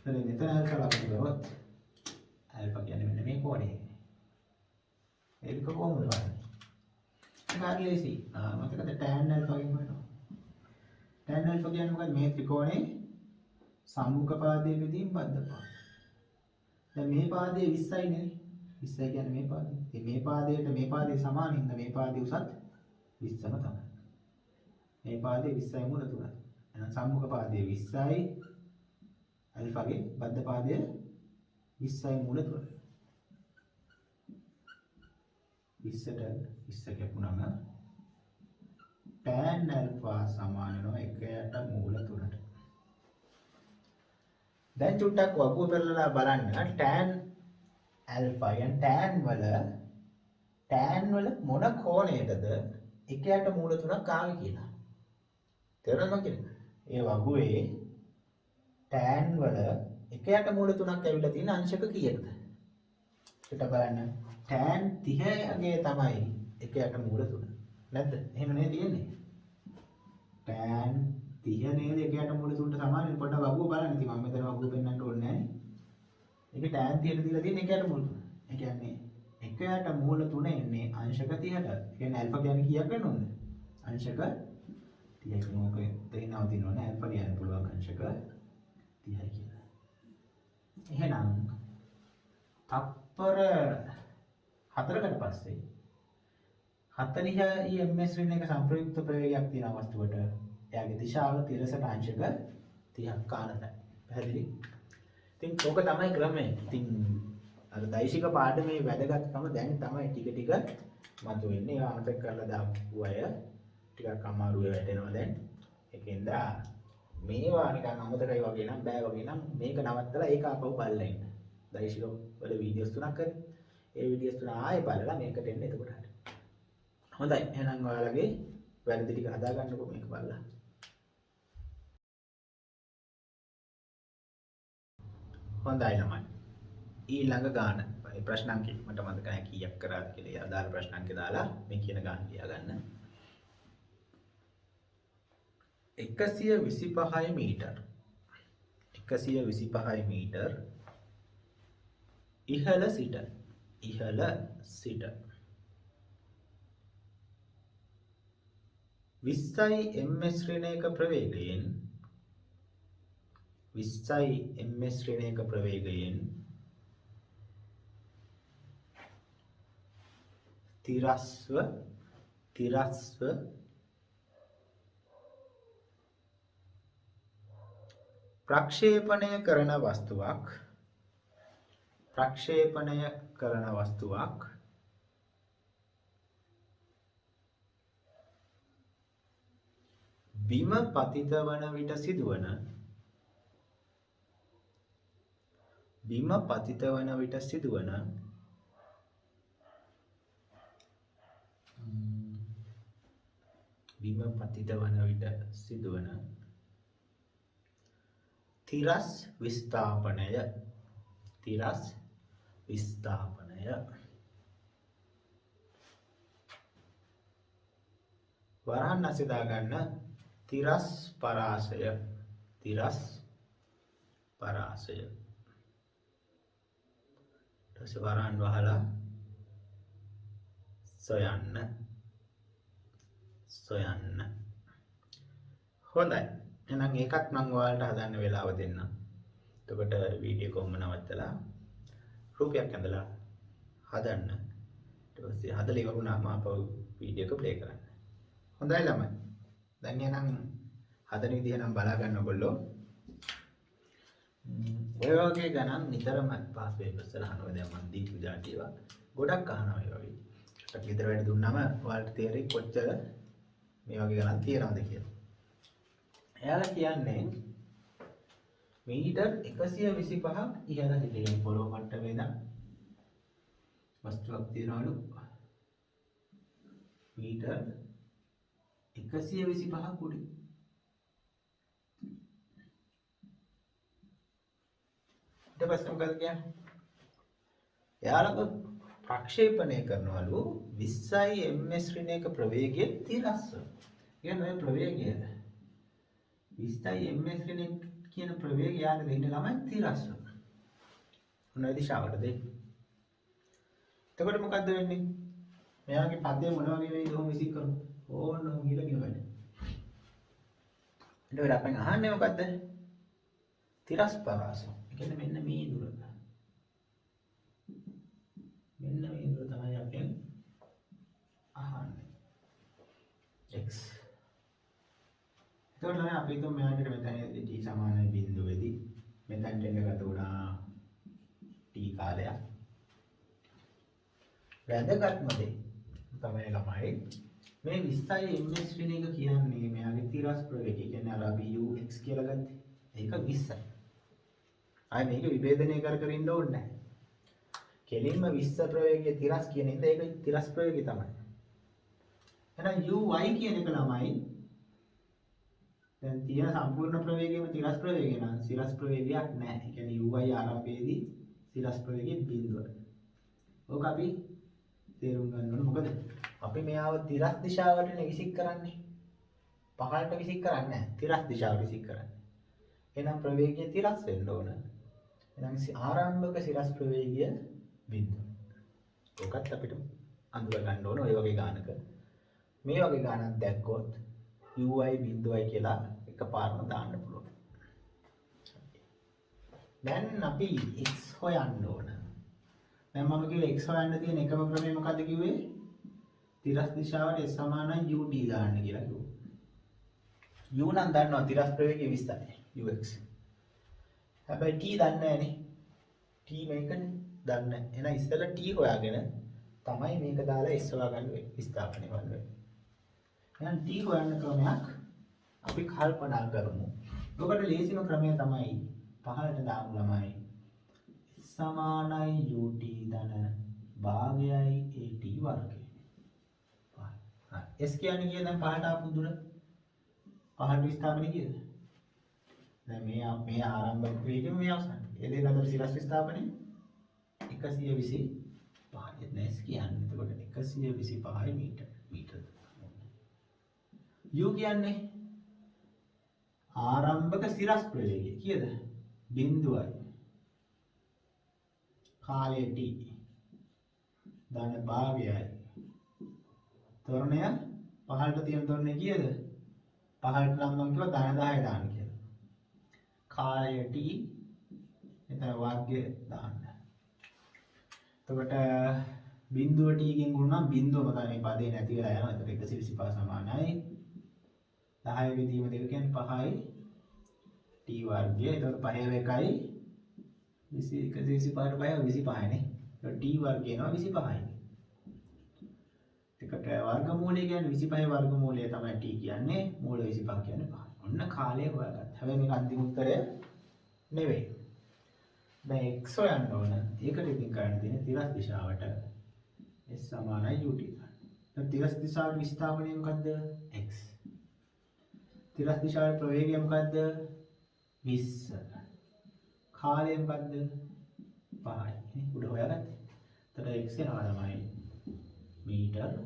S1: එතන මෙතන ඇල්ෆා ලබන ගමන් ඇල්ෆා කියන්නේ මෙන්න මේ කෝණය. ඒක කොහොමද බලන්නේ? කාර්යලේසි. මතකද tan ඇල්ෆා කියන වෙනවා. tan ඇල්ෆා කියන්නේ මොකද? මේ ත්‍රිකෝණේ සම්මුඛ පාදයේ බෙදීම බද්ධ පාද. දැන් මේ පාදයේ 20යි නේ. 20යි කියන්නේ මේ පාදේ. ඉතින් මේ පාදයට මේ පාදේ සමාන ඉන්න මේ පාදේ උසත් 20ම තමයි. මේ පාදයේ 20යි මූල 3යි. එහෙනම් සම්මුඛ පාදයේ 20යි ඇල්ෆාගේ බද්ධ පාදයේ 20යි මූල 3යි. 20ට 20 කැපුණම tan ඇල්ෆා සමාන වෙනවා 1ට මූල 3ට. දැන් චුට්ටක් වගුව පෙරලලා බලන්න tan ඇල්ෆා යන tan වල මොන කෝණයකද 1ට මූල 3ක් ආවේ කියලා. තේරුණාද මම කියන්නේ? ඒ වගුවේ tan වල 1ට මූල 3ක් ඇවිල්ලා තියෙන අංශක කීයද? ඒක බලන්න. tan 30ගේ තමයි 1ට මූල 3. නැද්ද? එහෙම නේද තියෙන්නේ? tan 30 නේද 1ට මූල 3ට සමාන. පොඩ්ඩක් වගුව බලන්න. ඉතින් මම මෙතන වගුව පෙන්නන්න ඕනේ නැහැ. ඒක tan 30ට දීලා තියෙන 1ට මූල 3. ඒ කියන්නේ 1ට මූල 3 එන්නේ අංශක 30ට. ඒ කියන්නේ ඇල්ෆා කියන්නේ කීයක් ගන්න ඕනද? අංශක 30යි මොකද තේිනව දිනවනේ ඇල්ෆා කියන්න පුළුවන් අංශක 30යි කියලා. එහෙනම් තප්පර 4කට පස්සේ 40 ms ඍණ එක සංප්‍රයුක්ත ප්‍රවේගයක් තියෙන වස්තුවට එයාගේ දිශාව තිරසට අංශක 30ක් කාණතයි. පැහැදිලි? ඉතින් ඕක තමයි ක්‍රමය. ඉතින් අර දෛශික පාඩමේ වැදගත්කම දැන් තමයි ටික ටික මතුවෙන්නේ. ඒවා අමතක කරලා දාපු අය ටිකක් අමාරුවේ වැටෙනවා දැන්. ඒකෙන්ද මේවා නිකන් අමතකයි වගේ නම් බෑ වගේ නම් මේක නවත්තලා ඒක ආපහු බලලා ඉන්න. දෛශික වල වීඩියෝස් තුනක් කරේ. ඒ විදිහට තුන ආයෙ බලලා මේකට එන්න එතකොට හරි. හොඳයි. එහෙනම් ඔයාලගේ වැරදි ටික හදාගන්නකො මේක බලලා. හොඳයි ළමයි. ඊළඟ ගාන. මේ ප්‍රශ්න අංකෙ මට මතක නැහැ කීයක් කරාද කියලා. ඒ අදාළ ප්‍රශ්න අංකේ දාලා මේ කියන ගාන ලියා ගන්න. 125 මීටර. 125 මීටර ඉහළ සිට 20 ms ශ්‍රේණියක ප්‍රවේගයෙන් 20 ms ශ්‍රේණියක ප්‍රවේගයෙන් තිරස්ව ප්‍රක්ෂේපණය කරන වස්තුවක් බිම පතිත වන විට සිදුවන තිරස් විස්ථාපනය වරහන් නැසෙ දාගන්න තිරස් පරාසය ඊට වරහන් වහලා සොයන්න හොඳයි. එහෙනම් ඒකත් මම ඔයාලට හදන්න වෙලාව දෙන්නම්. එතකොට වීඩියෝ කොම්ම නවත්තලා රූපයක් ඇඳලා හදන්න. ඊට පස්සේ හදලා ඉවර වුණාම ආපහු වීඩියෝ එක ප්ලේ කරන්න. හොඳයි ළමයි. දැන් එහෙනම් හදන විදිහ නම් බලා ගන්න ඔයගොල්ලෝ. ඔය වගේ ගණන් නිතරම පාස් පේපර්ස් වල අහනවා. දැන් මම දීපු විදිහට ඒවා ගොඩක් අහනවා ඒ වගේ. ටිකක් විතර වැඩ දුන්නාම ඔයාලට තේරෙයි කොච්චර මේ වගේ ගණන් තියනවද කියලා. එයාලා කියන්නේ මීටර් 125ක් ඉහළ සිටින පොළොව මට්ටමේ ඉඳන් වස්තුවක් තියනවලු මීටර් 125ක් උඩින්. ඊට පස්සේ මොකද කියන්නේ? එයාලා ප්‍රක්ෂේපණය කරනවලු 20 ms ශ්‍රේණියක ප්‍රවේගයෙන් තිරස්ව. කියන්නේ ප්‍රවේගය 20 ms ශ්‍රේණිය කියන ප්‍රවේගය යාට දෙන්න ළමයි තිරස්ව. මොනවද දිශාවට දෙන්නේ? එතකොට මොකද්ද වෙන්නේ? මෙයාගේ පදේ මොන වගේ වෙයිද කොහොම විසික් කරමු. ඕන්න ගිහලා ගිහවද. එතකොට අපෙන් අහන්නේ මොකද්ද? තිරස් පරාස. ඒ කියන්නේ මෙන්න මේ දුර. මෙන්න මේ දුර තමයි අපෙන් අහන්නේ. x. එතකොට නම් අපි හිතමු මෙයාට මෙතන t සමානයි බිඳුවේදී මෙතනට එන්න ගත වුණා t කාලයක්. වැදගත්ම දේ තමයි ළමයි මේ 20 ms ශ්‍රේණියක කියන්නේ මෙයාගේ තිරස් ප්‍රවේගය කියන්නේ අර අපි ux කියලා ගත්තේ. ඒක 20යි. ආයි මේක විභේදනය කර ඉන්න ඕනේ නැහැ. කෙලින්ම 20 ප්‍රවේගයේ තිරස් කියන ඉඳ ඒක තිරස් ප්‍රවේගය තමයි. එහෙනම් uy කියන එක ළමයි දැන් තියෙන සම්පූර්ණ ප්‍රවේගයම තිරස් ප්‍රවේගය නම් සිරස් ප්‍රවේගයක් නැහැ. ඒ කියන්නේ uy ආරම්භයේදී සිරස් ප්‍රවේගය බිඳුව. ඕක අපි තේරුම් ගන්න ඕනේ. මොකද අපි මෙයාව තිරස් දිශාවටනේ විසික් කරන්නේ. පහළට විසික් කරන්නේ නැහැ. තිරස් දිශාවට විසික් කරන්නේ. එහෙනම් ප්‍රවේගය තිරස් වෙන්න ඕන. එහෙනම් ආරම්භක සිරස් ප්‍රවේගය බිඳුව. ඕකත් අපිට අඳුර ගන්න ඕන ඔය වගේ ගානක. මේ වගේ ගානක් දැක්කොත් uy බිඳුවයි කියලා එකපාරම දාන්න පුළුවන්. දැන් අපි x හොයන්න ඕන. දැන් මම කිව්වේ x හොයන්න තියෙන එකම ක්‍රමය මොකද්ද කිව්වේ? තිරස් දිශාවට s සමානයි ut දාන්න කියලා කිව්වා. u නම් දන්නවා තිරස් ප්‍රවේගය 20යි ux. හැබැයි t දන්නේ නැහනේ. t මේකනේ දන්නේ නැහැ. එහෙනම් ඉස්සෙල්ලා t හොයාගෙන තමයි මේක දාලා s හොයාගන්න විස්ථාපනය වෙන්නේ. එහෙනම් t හොයන්න ක්‍රමයක් අපි කල්පනා කරමු. ඔකට ලේසිම ක්‍රමය තමයි පහළට දාමු ළමයි. සමානයි ut ධන භාගයයි AT වර්ගය. S කියන්නේ කීයද දැන් පහට ආපු දුර? පහට විස්ථාපනය කීයද? දැන් මේ ආරම්භක වේගය මේ අවසන්. ඒ දෙක අතර සිරස් විස්ථාපනය 125. එතන S කියන්නේ එතකොට 125 මීටර. U කියන්නේ ආරම්භක සිරස් ප්‍රවේගය කීයද? බිඳුවයි. කාලය T. දාන භාගයයි. තොරණය පහළට තියෙන තොරණය කීයද? පහළට නම් මම කිව්වා ධන 10 දාන්න කියලා. කාලය T එතන වර්ගය දාන්න. එතකොට බිඳුව T ගෙන් ගුණනම් බිඳුවම තමයි මේ පදේ නැති වෙලා යනවා. එතකොට 125 සමානයි 10 බෙදීම 2 කියන්නේ 5යි T වර්ගය. එතකොට 5 1යි 125ට 5 25නේ. එතකොට T වර්ගය එනවා 25යි. එතකොට වර්ගමූලය කියන්නේ 25 වර්ගමූලය තමයි T කියන්නේ. මූල 25 කියන්නේ 5. ඔන්න කාලය හොයාගත්තා. හැබැයි මේක අන්තිම උත්තරය නෙවෙයි. දැන් x හොයන්න ඕන. ඒකට ඉතින් කරන්න තියෙන්නේ තිරස් දිශාවට s සමානයි ut ගන්න. දැන් තිරස් දිශාවට විස්ථාපනය මොකද්ද? x. තිරස් දිශාවේ ප්‍රවේගය මොකද්ද? 20. කාලය මොකද්ද? 5යි. නේ උඩ හොයාගත්තේ. එතකොට x එනවා තමයි මීටර්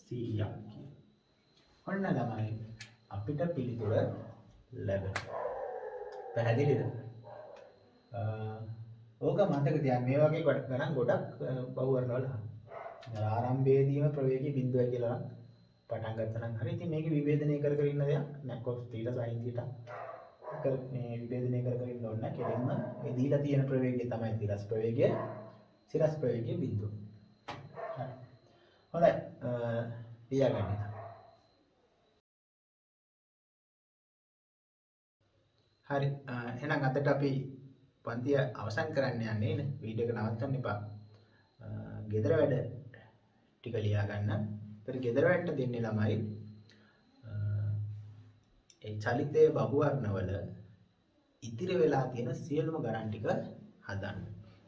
S1: 100ක්. ඔන්න තමයි අපිට පිළිතුර ලැබෙනවා. පැහැදිලිද? ඕක මතක තියාගන්න. මේ වගේ ගණන් ගොඩක් බහුවර්ණ වල ආරම්භයේදීම ප්‍රවේගය බිඳුවයි කියලා පටන් ගත්තා නම් හරි. ඉතින් මේක විභේදනය කර කර ඉන්න දෙයක් නෑ. cos θ sin θ මේ විභේදනය කර කර ඉන්න ඕනේ නැහැ. කෙලින්ම මේ දීලා තියෙන ප්‍රවේගය තමයි තිරස් ප්‍රවේගය. සිරස් ප්‍රවේගය බිඳුව. හරි. හොඳයි. ලියාගන්න. හරි. එහෙනම් අදට අපි පන්තිය අවසන් කරන්න යන්නේ නේ. වීඩියෝ එක නවත්තන්න එපා. ගෙදර වැඩ ටික ලියා ගන්න. ඊට ගෙදර වැඩට දෙන්නේ ළමයි ඒ චලිතයේ බහුවර්ණවල ඉතිරි වෙලා තියෙන සියලුම ගණන් ටික හදන්න.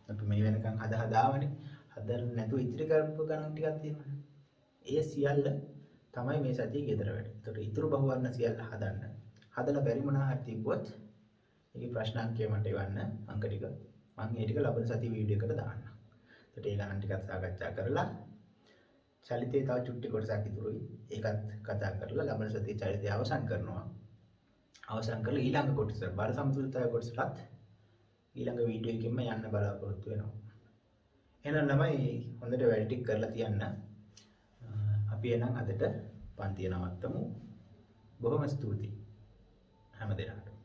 S1: අපි මේ වෙනකන් හදාවනේ. හදන්න නැතුව ඉතිරි කරපු ගණන් ටිකක් තියෙනවා. ඒ සියල්ල තමයි මේ සතියේ ගෙදර වැඩ. ඒතකොට ඉතුරු බහුවර්ණ සියල්ල හදන්න. හදලා බැරි මොනවා හරි තිබ්බොත් ඒකේ ප්‍රශ්න අංකය මට එවන්න අංක ටික. මම ඒ ටික ලබන සතියේ වීඩියෝ එකට දාන්නම්. ඒකට ඒ ගණන් ටිකත් සාකච්ඡා කරලා චලිතේ තව චුට්ටි කොටසක් ඉතුරුයි. ඒකත් කතා කරලා ලබන සතියේ චලිතය අවසන් කරනවා. අවසන් කරලා ඊළඟ කොටස බල සමතුලිතතාවය කොටසට ඊළඟ වීඩියෝ එකකින්ම යන්න බලාපොරොත්තු වෙනවා. එහෙනම් ළමයි හොඳට වැඩ ටික කරලා තියන්න. අපි එහෙනම් අදට පන්තිය නවත්තමු. බොහොම ස්තුතියි හැම දිනකටම.